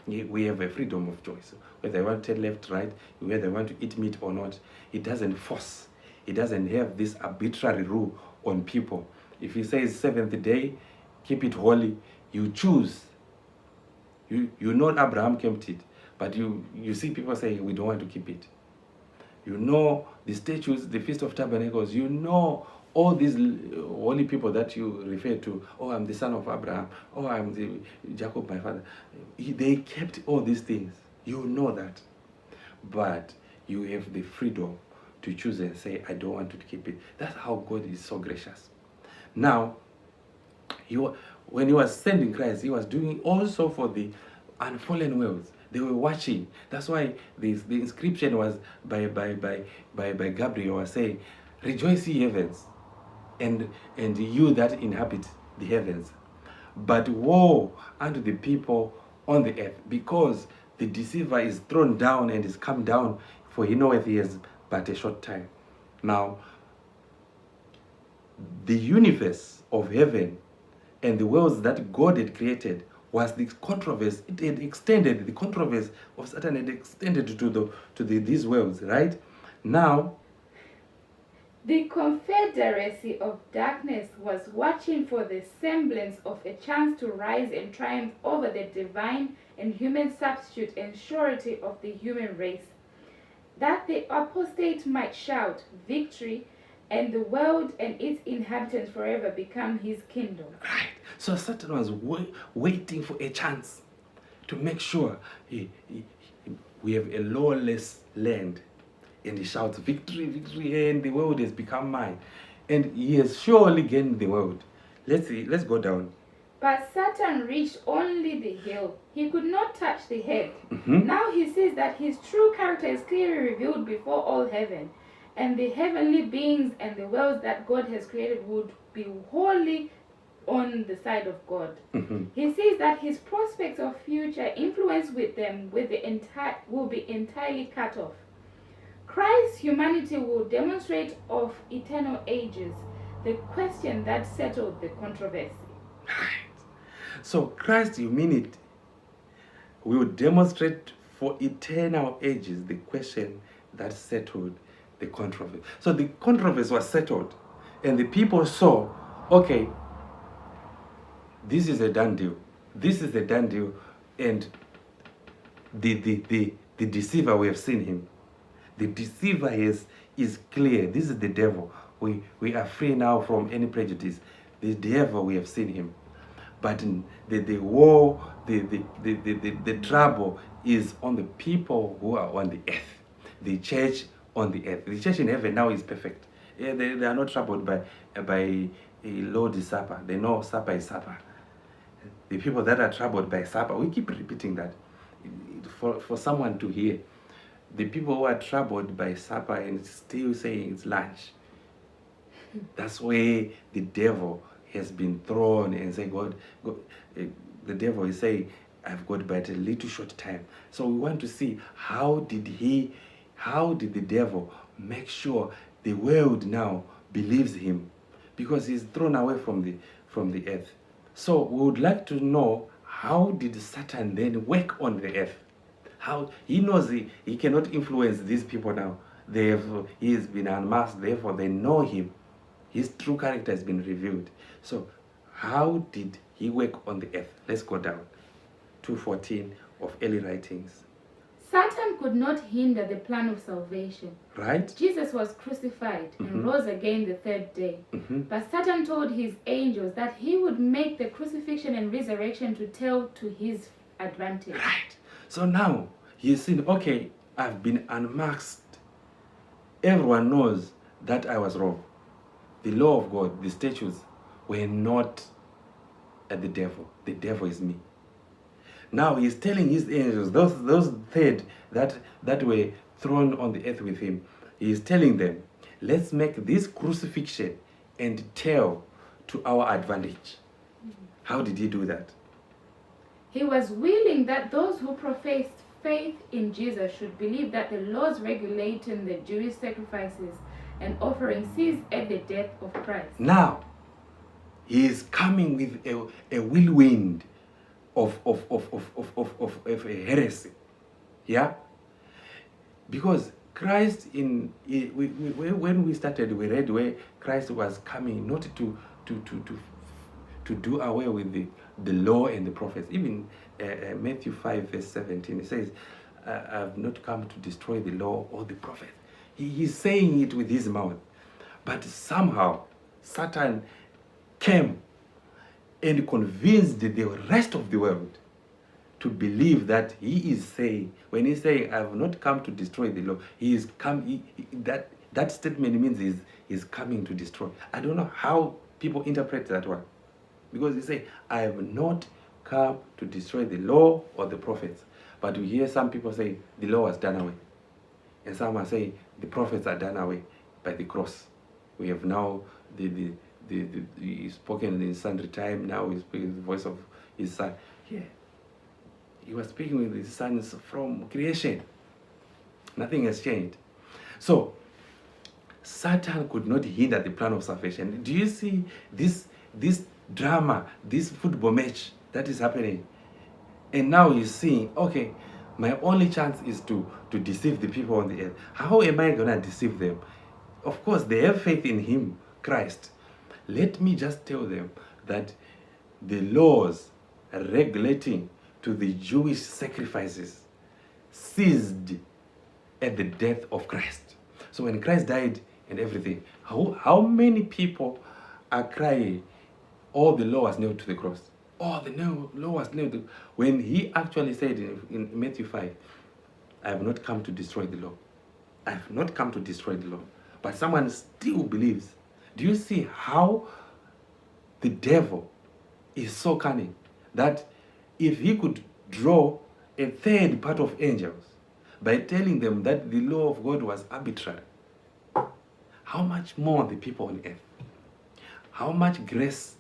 S1: We have a freedom of choice. Whether I want to turn left, right, whether I want to eat meat or not, He doesn't force. He doesn't have this arbitrary rule on people. If He says seventh day, keep it holy, you choose. You know Abraham kept it. But you see people say, we don't want to keep it. You know the statues, the Feast of Tabernacles, you know all these holy people that you refer to. Oh, I'm the son of Abraham. Oh, I'm the Jacob, my father. They kept all these things. You know that. But you have the freedom to choose and say, I don't want to keep it. That's how God is so gracious. Now, when He was sending Christ, He was doing also for the unfallen worlds. They were watching. That's why the inscription was by Gabriel was saying, rejoice ye heavens, and you that inhabit the heavens. But woe unto the people on the earth, because the deceiver is thrown down and is come down, for he knoweth he has but a short time. Now, the universe of heaven and the worlds that God had created was the controversy. It had extended, the controversy of Satan had extended to these worlds, right? Now,
S2: the confederacy of darkness was watching for the semblance of a chance to rise and triumph over the divine and human substitute and surety of the human race, that the apostate might shout victory, and the world and its inhabitants forever become His kingdom.
S1: Right. So Satan was waiting for a chance to make sure we have a lawless land. And he shouts, victory, victory, and the world has become mine. And he has surely gained the world. Let's see, let's go down.
S2: But Satan reached only the heel. He could not touch the head. Now he sees that his true character is clearly revealed before all heaven. And the heavenly beings and the worlds that God has created would be wholly on the side of God. He sees that his prospects of future influence with them will be entirely cut off. Christ's humanity will demonstrate of eternal ages the question that settled the controversy.
S1: So Christ's humanity will demonstrate for eternal ages the question that settled the controversy. So the controversy was settled, and the people saw, okay, this is a done deal. This is a done deal, and the deceiver, we have seen him. The deceiver is clear. This is the devil. We are free now from any prejudice. The devil, we have seen him. But the war, the trouble is on the people who are on the earth. the church on the earth. The church in heaven now is perfect. They are not troubled by a Lord's Supper. They know supper is supper. The people that are troubled by supper, we keep repeating that for someone to hear. The people who are troubled by supper and still saying it's lunch, that's where the devil has been thrown and say, God, the devil is saying, I've got but a little short time. So we want to see how did the devil make sure the world now believes him, because he's thrown away from the earth. So we would like to know, how did Satan then work on the earth? How he knows he cannot influence these people now. Therefore, he has been unmasked, therefore they know him. His true character has been revealed. So how did he work on the earth? Let's go down. 2:14 of early writings.
S2: Satan could not hinder the plan of salvation.
S1: Right?
S2: Jesus was crucified and rose again the third day. But Satan told his angels that he would make the crucifixion and resurrection to tell to his advantage.
S1: Right. So now he's saying, okay, I've been unmasked. Everyone knows that I was wrong. The law of God, the statutes, were not at the devil. The devil is me. Now he's telling his angels, those third that were thrown on the earth with him, he is telling them, let's make this crucifixion and tell to our advantage. How did he do that?
S2: He was willing that those who professed faith in Jesus should believe that the laws regulating the Jewish sacrifices and offerings ceased at the death of Christ.
S1: Now, he is coming with a whirlwind of a heresy. Yeah? Because Christ, when we started, we read where Christ was coming not to do away with the law and the prophets. Even Matthew 5 verse 17, it says, I've not come to destroy the law or the prophets. He's saying it with his mouth. But somehow, Satan came and convinced the rest of the world to believe that he is saying, when he's saying, I have not come to destroy the law, he is come. That statement means he's coming to destroy. I don't know how people interpret that one. Because he say, I have not come to destroy the law or the prophets. But we hear some people say, the law was done away. And some are saying, the prophets are done away by the cross. We have now he's spoken in his sundry time, now he's speaking the voice of his son. Yeah. He was speaking with his sons from creation. Nothing has changed. So, Satan could not hinder the plan of salvation. Do you see this drama, this football match that is happening? And now he's seeing, okay, my only chance is to deceive the people on the earth. How am I going to deceive them? Of course, they have faith in him, Christ. Let me just tell them that the laws regulating to the Jewish sacrifices ceased at the death of Christ. So when Christ died and everything, how many people are crying, all the law was nailed to the cross? Oh, the law was nailed to... When he actually said in Matthew 5, I have not come to destroy the law. I have not come to destroy the law. But someone still believes. Do you see how the devil is so cunning that if he could draw a third part of angels by telling them that the law of God was arbitrary, how much more the people on earth? How much grace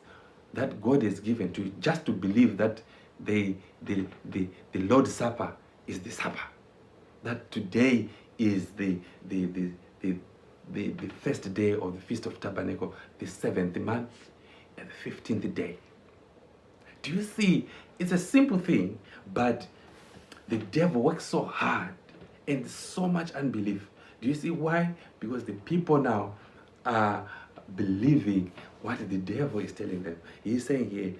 S1: that God has given to just to believe that the Lord's Supper is the supper, that today is the first day of the Feast of Tabernacle, the 7th month and the 15th day. Do you see? It's a simple thing, but the devil works so hard and so much unbelief. Do you see why? Because the people now are believing what the devil is telling them. He's saying here,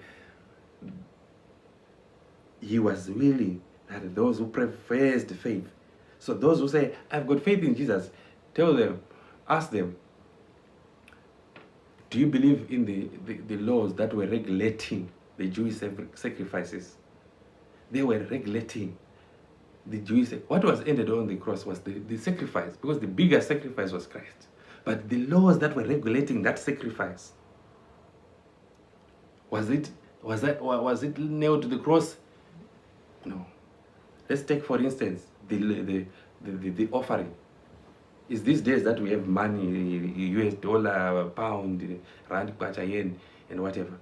S1: he was willing that those who professed faith. So those who say, I've got faith in Jesus, tell them, ask them, do you believe in the laws that were regulating the Jewish sacrifices? They were regulating the Jews, what was ended on the cross was the sacrifice, because the bigger sacrifice was Christ. But the laws that were regulating that sacrifice, was it nailed to the cross? No. Let's take, for instance, the offering. Is these days that we have money, US dollar, pound, rand, kwacha, yen, and whatever.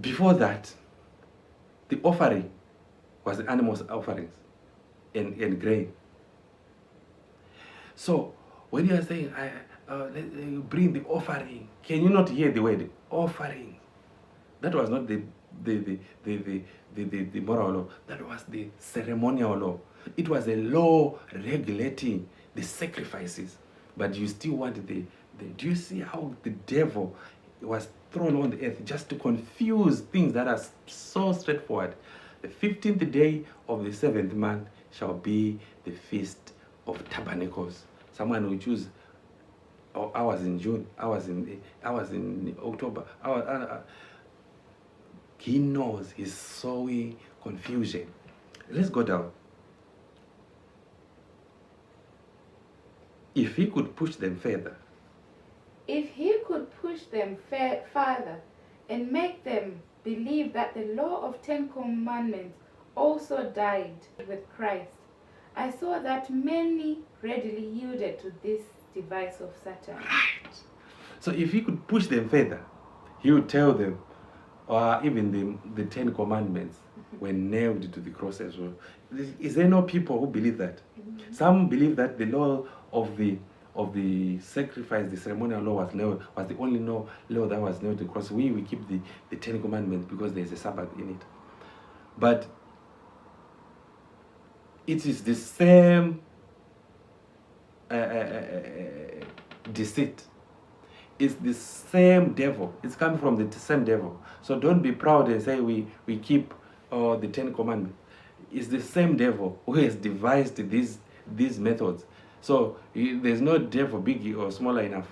S1: Before that, the offering was the animals' offerings and grain. So when you are saying, bring the offering, can you not hear the word offering? That was not the moral law. That was the ceremonial law. It was a law regulating the sacrifices. But you still want the do you see how the devil was thrown on the earth just to confuse things that are so straightforward? The 15th day of the 7th month shall be the Feast of Tabernacles. Someone will choose, oh, I was in June, I was in October, he knows he's sowing confusion. Let's go down. If he could push them further.
S2: If he could push them further and make them believe that the law of 10 commandments also died with Christ, I saw that many readily yielded to this device of Satan.
S1: Right. So if he could push them further, he would tell them, even the 10 commandments were nailed to the cross as well. Is there no people who believe that? Mm-hmm. Some believe that the law of the sacrifice, the ceremonial law was the only law that was nailed to the cross. We keep the 10 commandments because there's a Sabbath in it. But it is the same deceit. It's the same devil. It's coming from the same devil. So don't be proud and say we keep the 10 commandments. It's the same devil who has devised these methods. So there's no devil big or smaller enough.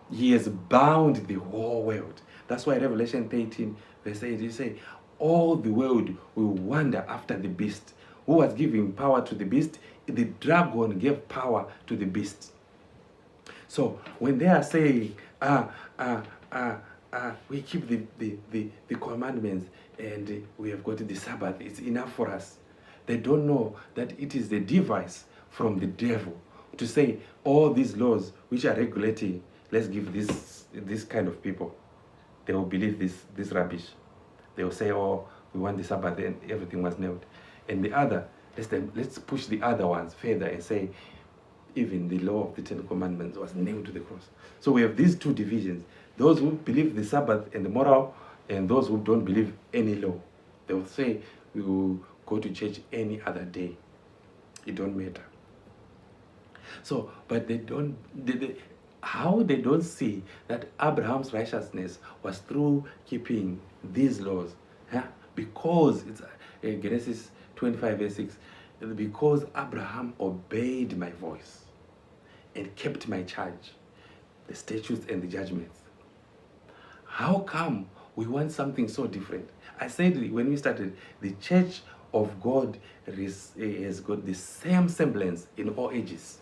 S1: He has bound the whole world. That's why Revelation 13 verse 8, he say, all the world will wander after the beast. Who was giving power to the beast? The dragon gave power to the beast. So when they are saying, we keep the commandments and we have got the Sabbath, it's enough for us. They don't know that it is the device from the devil to say all these laws which are regulating, let's give this kind of people. They will believe this rubbish. They will say, oh, we want the Sabbath and everything was nailed. And the other, let's push the other ones further and say, even the law of the 10 commandments was nailed to the cross. So we have these two divisions. Those who believe the Sabbath and the moral, and those who don't believe any law. They will say, we will go to church any other day. It don't matter. So, but they don't, how they don't see that Abraham's righteousness was through keeping these laws. Huh? Because it's Genesis 25 verse 6, because Abraham obeyed my voice and kept my charge, the statutes and the judgments. How come we want something so different? I said when we started, the church of God has got the same semblance in all ages.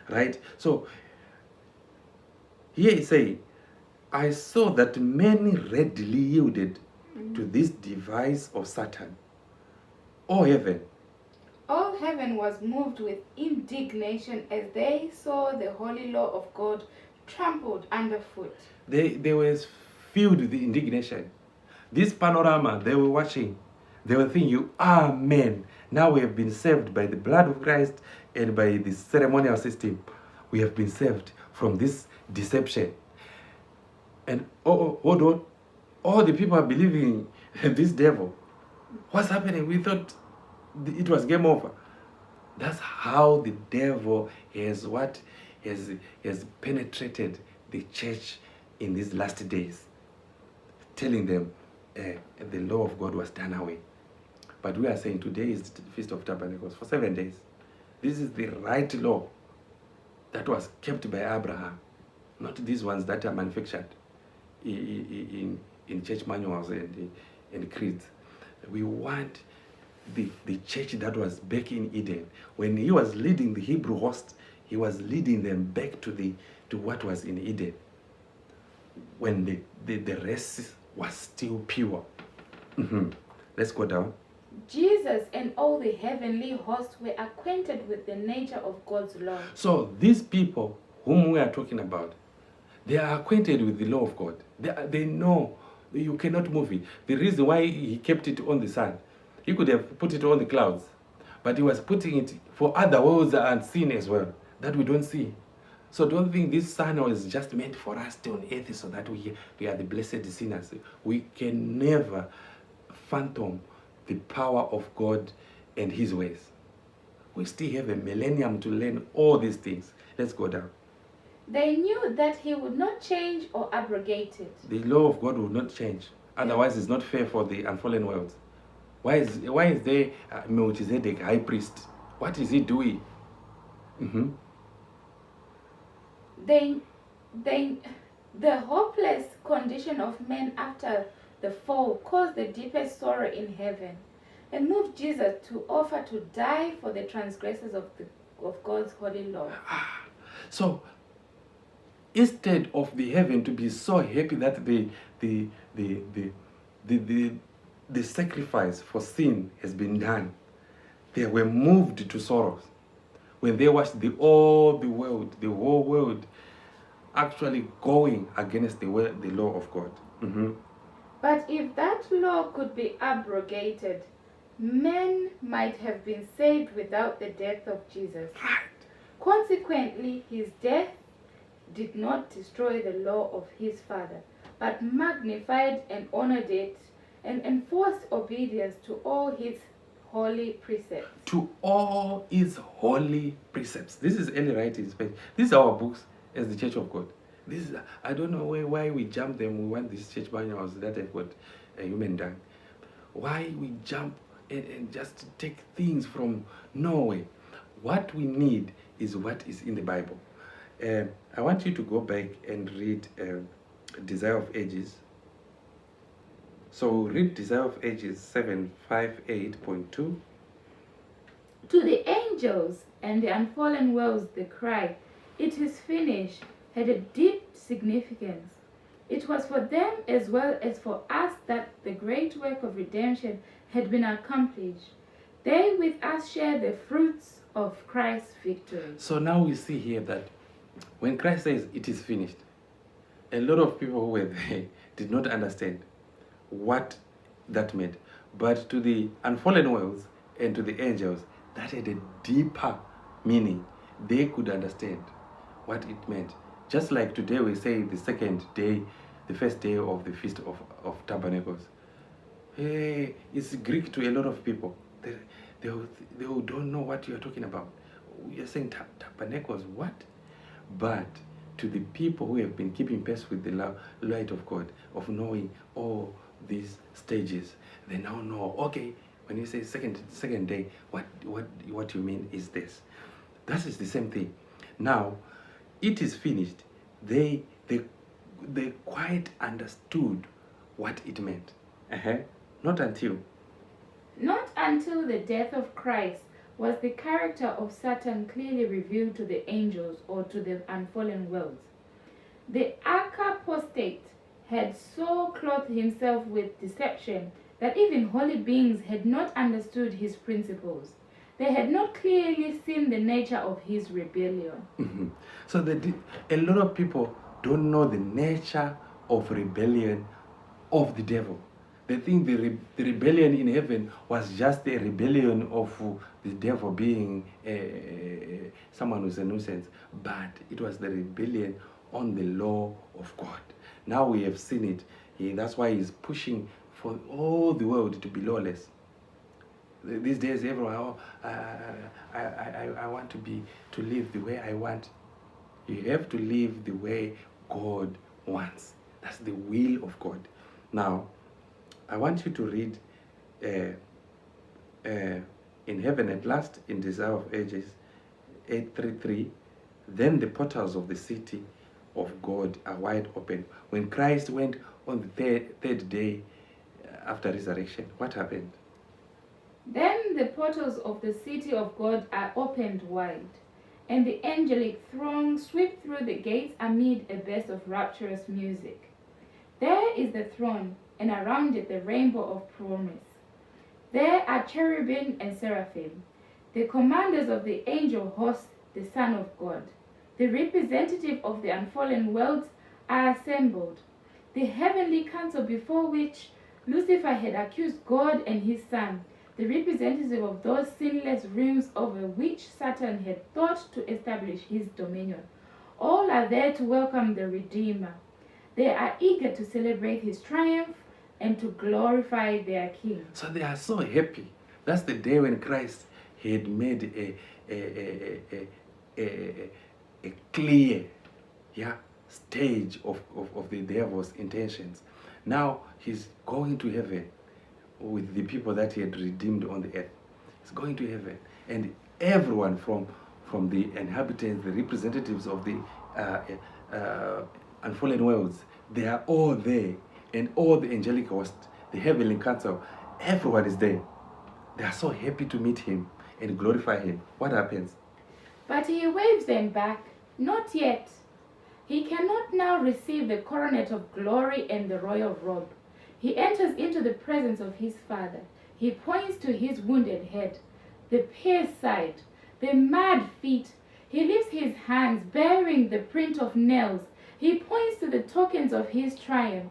S1: Right? So here it says, I saw that many readily yielded to this device of Satan. Oh heaven.
S2: All heaven was moved with indignation as they saw the holy law of God trampled underfoot.
S1: They were filled with indignation. This panorama they were watching, they were thinking, you are men. Now we have been saved by the blood of Christ and by the ceremonial system. We have been saved from this deception. And hold on, all the people are believing in this devil. What's happening? We thought it was game over. That's how the devil has penetrated the church in these last days, telling them the law of God was done away. But we are saying today is the Feast of Tabernacles for 7 days. This is the right law that was kept by Abraham, not these ones that are manufactured in church manuals and creeds. We want the church that was back in Eden. When he was leading the Hebrew host, he was leading them back to what was in Eden, when the rest was still pure. Let's go down.
S2: Jesus and all the heavenly hosts were acquainted with the nature of God's law.
S1: So these people whom we are talking about, they are acquainted with the law of God. They know you cannot move it. The reason why he kept it on the sun, he could have put it on the clouds, but he was putting it for other worlds that are unseen as well, that we don't see. So don't think this sun was just meant for us on earth so that we are the blessed sinners. We can never fathom the power of God and his ways. We still have a millennium to learn all these things. Let's go down.
S2: They knew that he would not change or abrogate it.
S1: The law of God will not change. Otherwise, it's not fair for the unfallen world. Why is there Melchizedek high priest? What is he doing?
S2: The hopeless condition of men after the fall caused the deepest sorrow in heaven and moved Jesus to offer to die for the transgressors of God's holy law.
S1: So instead of the heaven to be so happy that the sacrifice for sin has been done, they were moved to sorrows when they watched the whole world actually going against the law of God.
S2: But if that law could be abrogated, men might have been saved without the death of Jesus.
S1: Right.
S2: Consequently, his death did not destroy the law of his Father, but magnified and honored it and enforced obedience to all his holy precepts.
S1: To all his holy precepts. This is early writings. These are our books as the Church of God. This is, I don't know why we jump them. We want these church manuals that have got a human done. Why we jump and just take things from Norway. What we need is what is in the Bible. I want you to go back and read Desire of Ages. So read Desire of Ages 758.2.
S2: To the angels and the unfallen worlds the cry, "It is finished," had a deep significance. It was for them as well as for us that the great work of redemption had been accomplished. They with us share the fruits of Christ's victory.
S1: So now we see here that when Christ says it is finished, a lot of people who were there did not understand what that meant. But to the unfallen worlds and to the angels, that had a deeper meaning. They could understand what it meant. Just like today we say the second day, the first day of the Feast of Tabernacles. Hey, it's Greek to a lot of people. They don't know what you're talking about. You're saying tabernacles, what? But to the people who have been keeping pace with the light of God, of knowing all these stages, they now know, okay, when you say second day, what you mean is this. That is the same thing. Now, it is finished. They quite understood what it meant. Not
S2: until the death of Christ was the character of Satan clearly revealed to the angels or to the unfallen worlds. The apostate had so clothed himself with deception that even holy beings had not understood his principles. They had not clearly seen the nature of his rebellion.
S1: So a lot of people don't know the nature of rebellion of the devil. They think the rebellion in heaven was just a rebellion of the devil being someone who's a nuisance, but it was the rebellion on the law of God. Now we have seen it. That's why he's pushing for all the world to be lawless. These days, everyone, I want to live the way I want. You have to live the way God wants. That's the will of God. Now, I want you to read in heaven at last, in Desire of Ages 8:33. Then the portals of the city of God are wide open. When Christ went on the third day after resurrection, what happened?
S2: Then the portals of the city of God are opened wide, and the angelic throng sweep through the gates amid a burst of rapturous music. There is the throne, and around it the rainbow of promise. There are cherubim and seraphim, the commanders of the angel host, the Son of God. The representative of the unfallen worlds are assembled, the heavenly council before which Lucifer had accused God and his Son, the representative of those sinless realms over which Satan had thought to establish his dominion. All are there to welcome the Redeemer. They are eager to celebrate his triumph and to glorify their King.
S1: So they are so happy. That's the day when Christ had made a clear stage of the devil's intentions. Now he's going to heaven with the people that he had redeemed on the earth. He's going to heaven. And everyone from the inhabitants, the representatives of the unfallen worlds, they are all there. And all the angelic host, the heavenly council, everyone is there. They are so happy to meet him and glorify him. What happens?
S2: But he waves them back. Not yet. He cannot now receive the coronet of glory and the royal robe. He enters into the presence of his Father. He points to his wounded head, the pierced side, the mad feet. He lifts his hands bearing the print of nails. He points to the tokens of his triumph.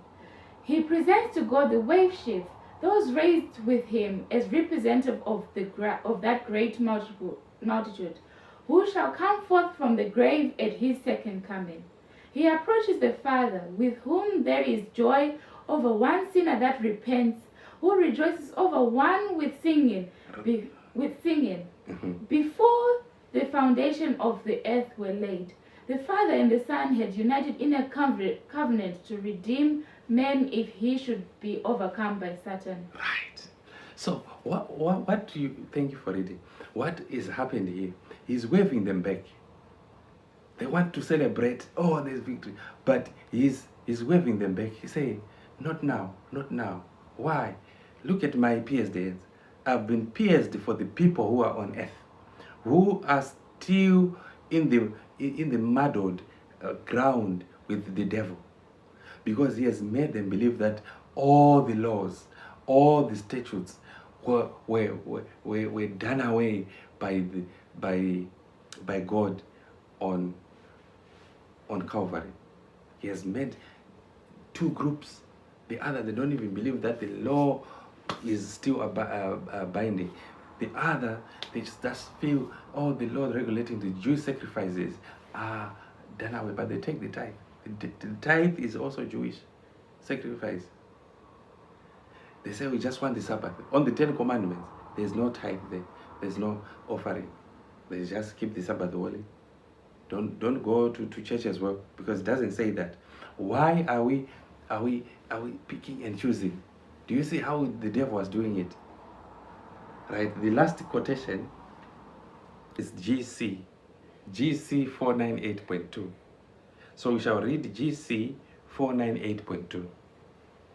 S2: He presents to God the wave sheaf, those raised with him as representative of that great multitude, who shall come forth from the grave at his second coming. He approaches the Father, with whom there is joy over one sinner that repents, who rejoices over one with singing. Before the foundation of the earth were laid, the Father and the Son had united in a covenant to redeem man if he should be overcome by Satan.
S1: Right. So what do you, thank you for reading. What is happening here? He's waving them back. They want to celebrate, oh, there's victory. But he's waving them back. He's saying, not now, not now. Why? Look at my pierced hands. I've been pierced for the people who are on earth, who are still in the muddled ground with the devil. Because he has made them believe that all the laws, all the statutes were done away by God on Calvary. He has made two groups. The other, they don't even believe that the law is still binding. The other, they just feel all the law regulating the Jewish sacrifices are done away, but they take the tithe. The tithe is also Jewish sacrifice. They say we just want the Sabbath. On the 10 Commandments, there's no tithe there. There's no offering. They just keep the Sabbath holy. Don't go to church as well, because it doesn't say that. Why are we picking and choosing? Do you see how the devil was doing it? Right. The last quotation is GC 498.2. So we shall read GC 498.2.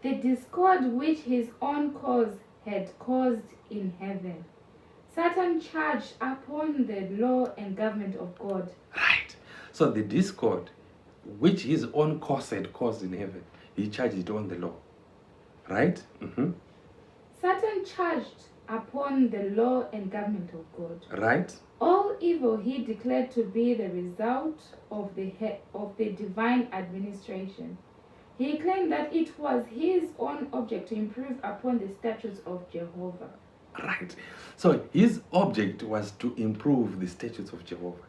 S2: The discord which his own cause had caused in heaven, Satan charged upon the law and government of God.
S1: Right. So the discord which his own cause had caused in heaven, he charged it on the law. Right? Mm-hmm.
S2: Satan charged upon the law and government of God.
S1: Right.
S2: All evil he declared to be the result of the divine administration. He claimed that it was his own object to improve upon the statutes of Jehovah.
S1: Right. So his object was to improve the statutes of Jehovah.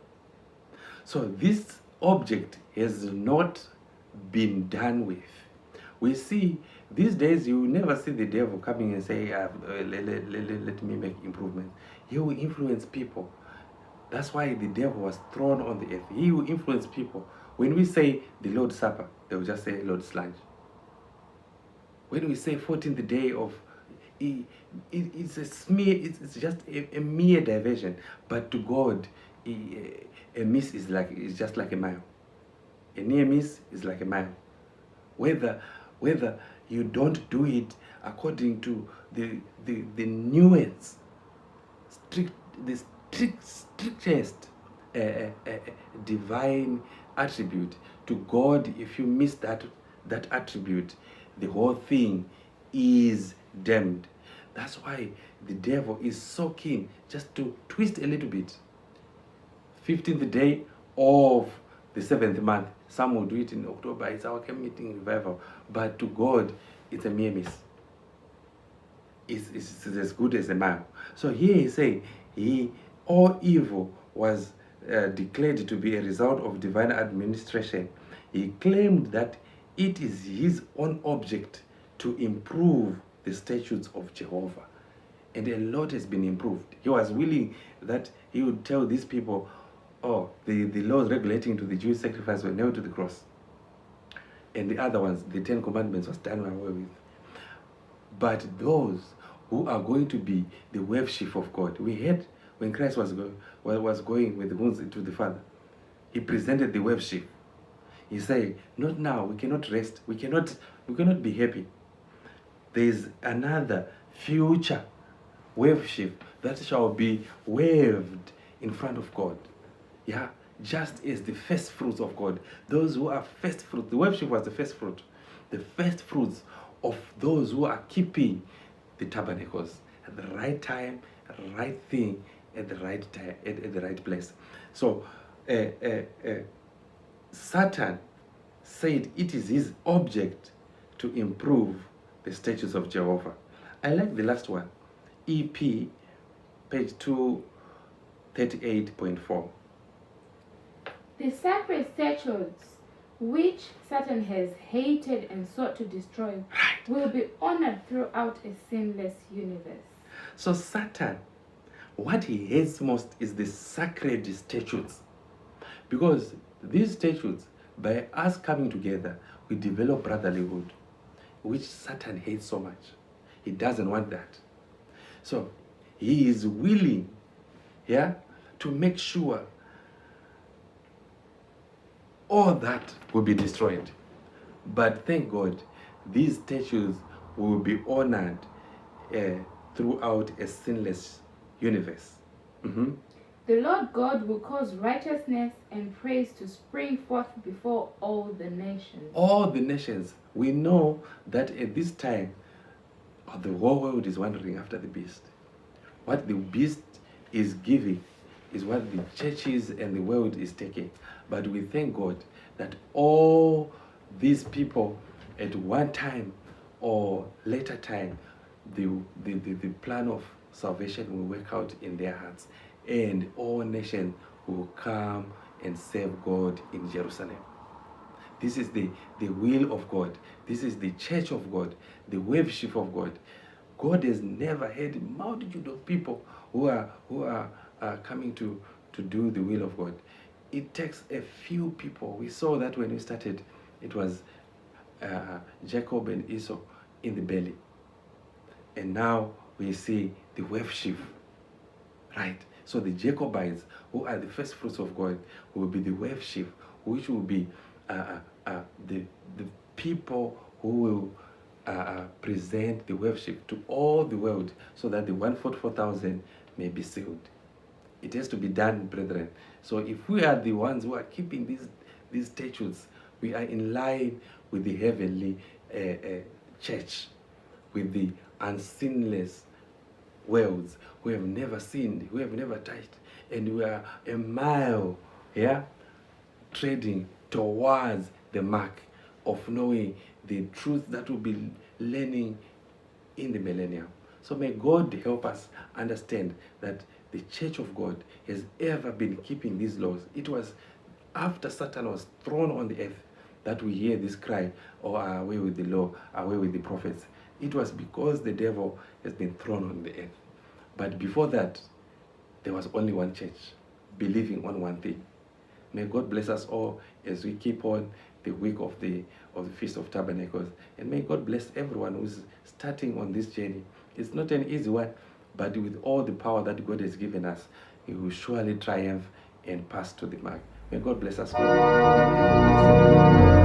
S1: So this object has not been done with. We see these days, you will never see the devil coming and say, let me make improvements. He will influence people. That's why the devil was thrown on the earth. He will influence people. When we say the Lord's Supper, they will just say Lord's lunch. When we say 14th day of, it's a smear, it's just a mere diversion. But to God, a miss is just like a mile. A near miss is like a mile. Whether whether you don't do it according to the nuance, the strictest divine attribute to God. If you miss that attribute, the whole thing is damned. That's why the devil is so keen just to twist a little bit. 15th day of the 7th month. Some will do it in October. It's our camp meeting revival. But to God, it's a mere miss. It's as good as a mile. So here he's saying, all evil was declared to be a result of divine administration. He claimed that it is his own object to improve the statutes of Jehovah. And a lot has been improved. He was willing that he would tell these people, oh, the laws regulating to the Jewish sacrifice were nailed to the cross. And the other ones, the 10 Commandments, was done away with. But those who are going to be the worship of God, we heard when Christ was going with the wounds to the Father, he presented the worship. He said, not now, we cannot rest, we cannot be happy. There is another future worship that shall be waved in front of God. Yeah, just as the first fruits of God, those who are first fruit, the worship was the first fruit, the first fruits of those who are keeping the tabernacles at the right time, right thing, at the right time, at the right place. So Satan said it is his object to improve the statutes of Jehovah. I like the last one, EP, page 238.4.
S2: The sacred statutes which Satan has hated and sought to destroy will be honored throughout a sinless universe.
S1: So Satan, what he hates most is the sacred statutes. Because these statutes, by us coming together, we develop brotherlyhood, which Satan hates so much. He doesn't want that. So he is willing, to make sure all that will be destroyed. But thank God, these statues will be honored throughout a sinless universe. Mm-hmm.
S2: The Lord God will cause righteousness and praise to spring forth before all the nations.
S1: All the nations. We know that at this time, the whole world is wandering after the beast. What the beast is giving is what the churches and the world is taking. But we thank God that all these people at one time or later time, the plan of salvation will work out in their hearts, and all nations will come and serve God in Jerusalem. This is the will of God. This is the church of God, the worship of God. God has never had a multitude of people who are coming to do the will of God. It takes a few people. We saw that when we started, it was Jacob and Esau in the belly. And now we see the worship, right? So the Jacobites, who are the first fruits of God, will be the worship, which will be the people who will present the worship to all the world, so that the 144,000 may be sealed. It has to be done, brethren. So if we are the ones who are keeping these statutes, we are in line with the heavenly church, with the unsinless worlds who have never sinned, who have never touched, and we are a mile, trading towards the mark of knowing the truth that we'll be learning in the millennium. So may God help us understand that the church of God has ever been keeping these laws. It was after Satan was thrown on the earth that we hear this cry, away with the law, away with the prophets. It was because the devil has been thrown on the earth. But before that, there was only one church, believing on one thing. May God bless us all as we keep on the week of the Feast of Tabernacles. And may God bless everyone who's starting on this journey. It's not an easy one, but with all the power that God has given us, He will surely triumph and pass to the mark. May God bless us all.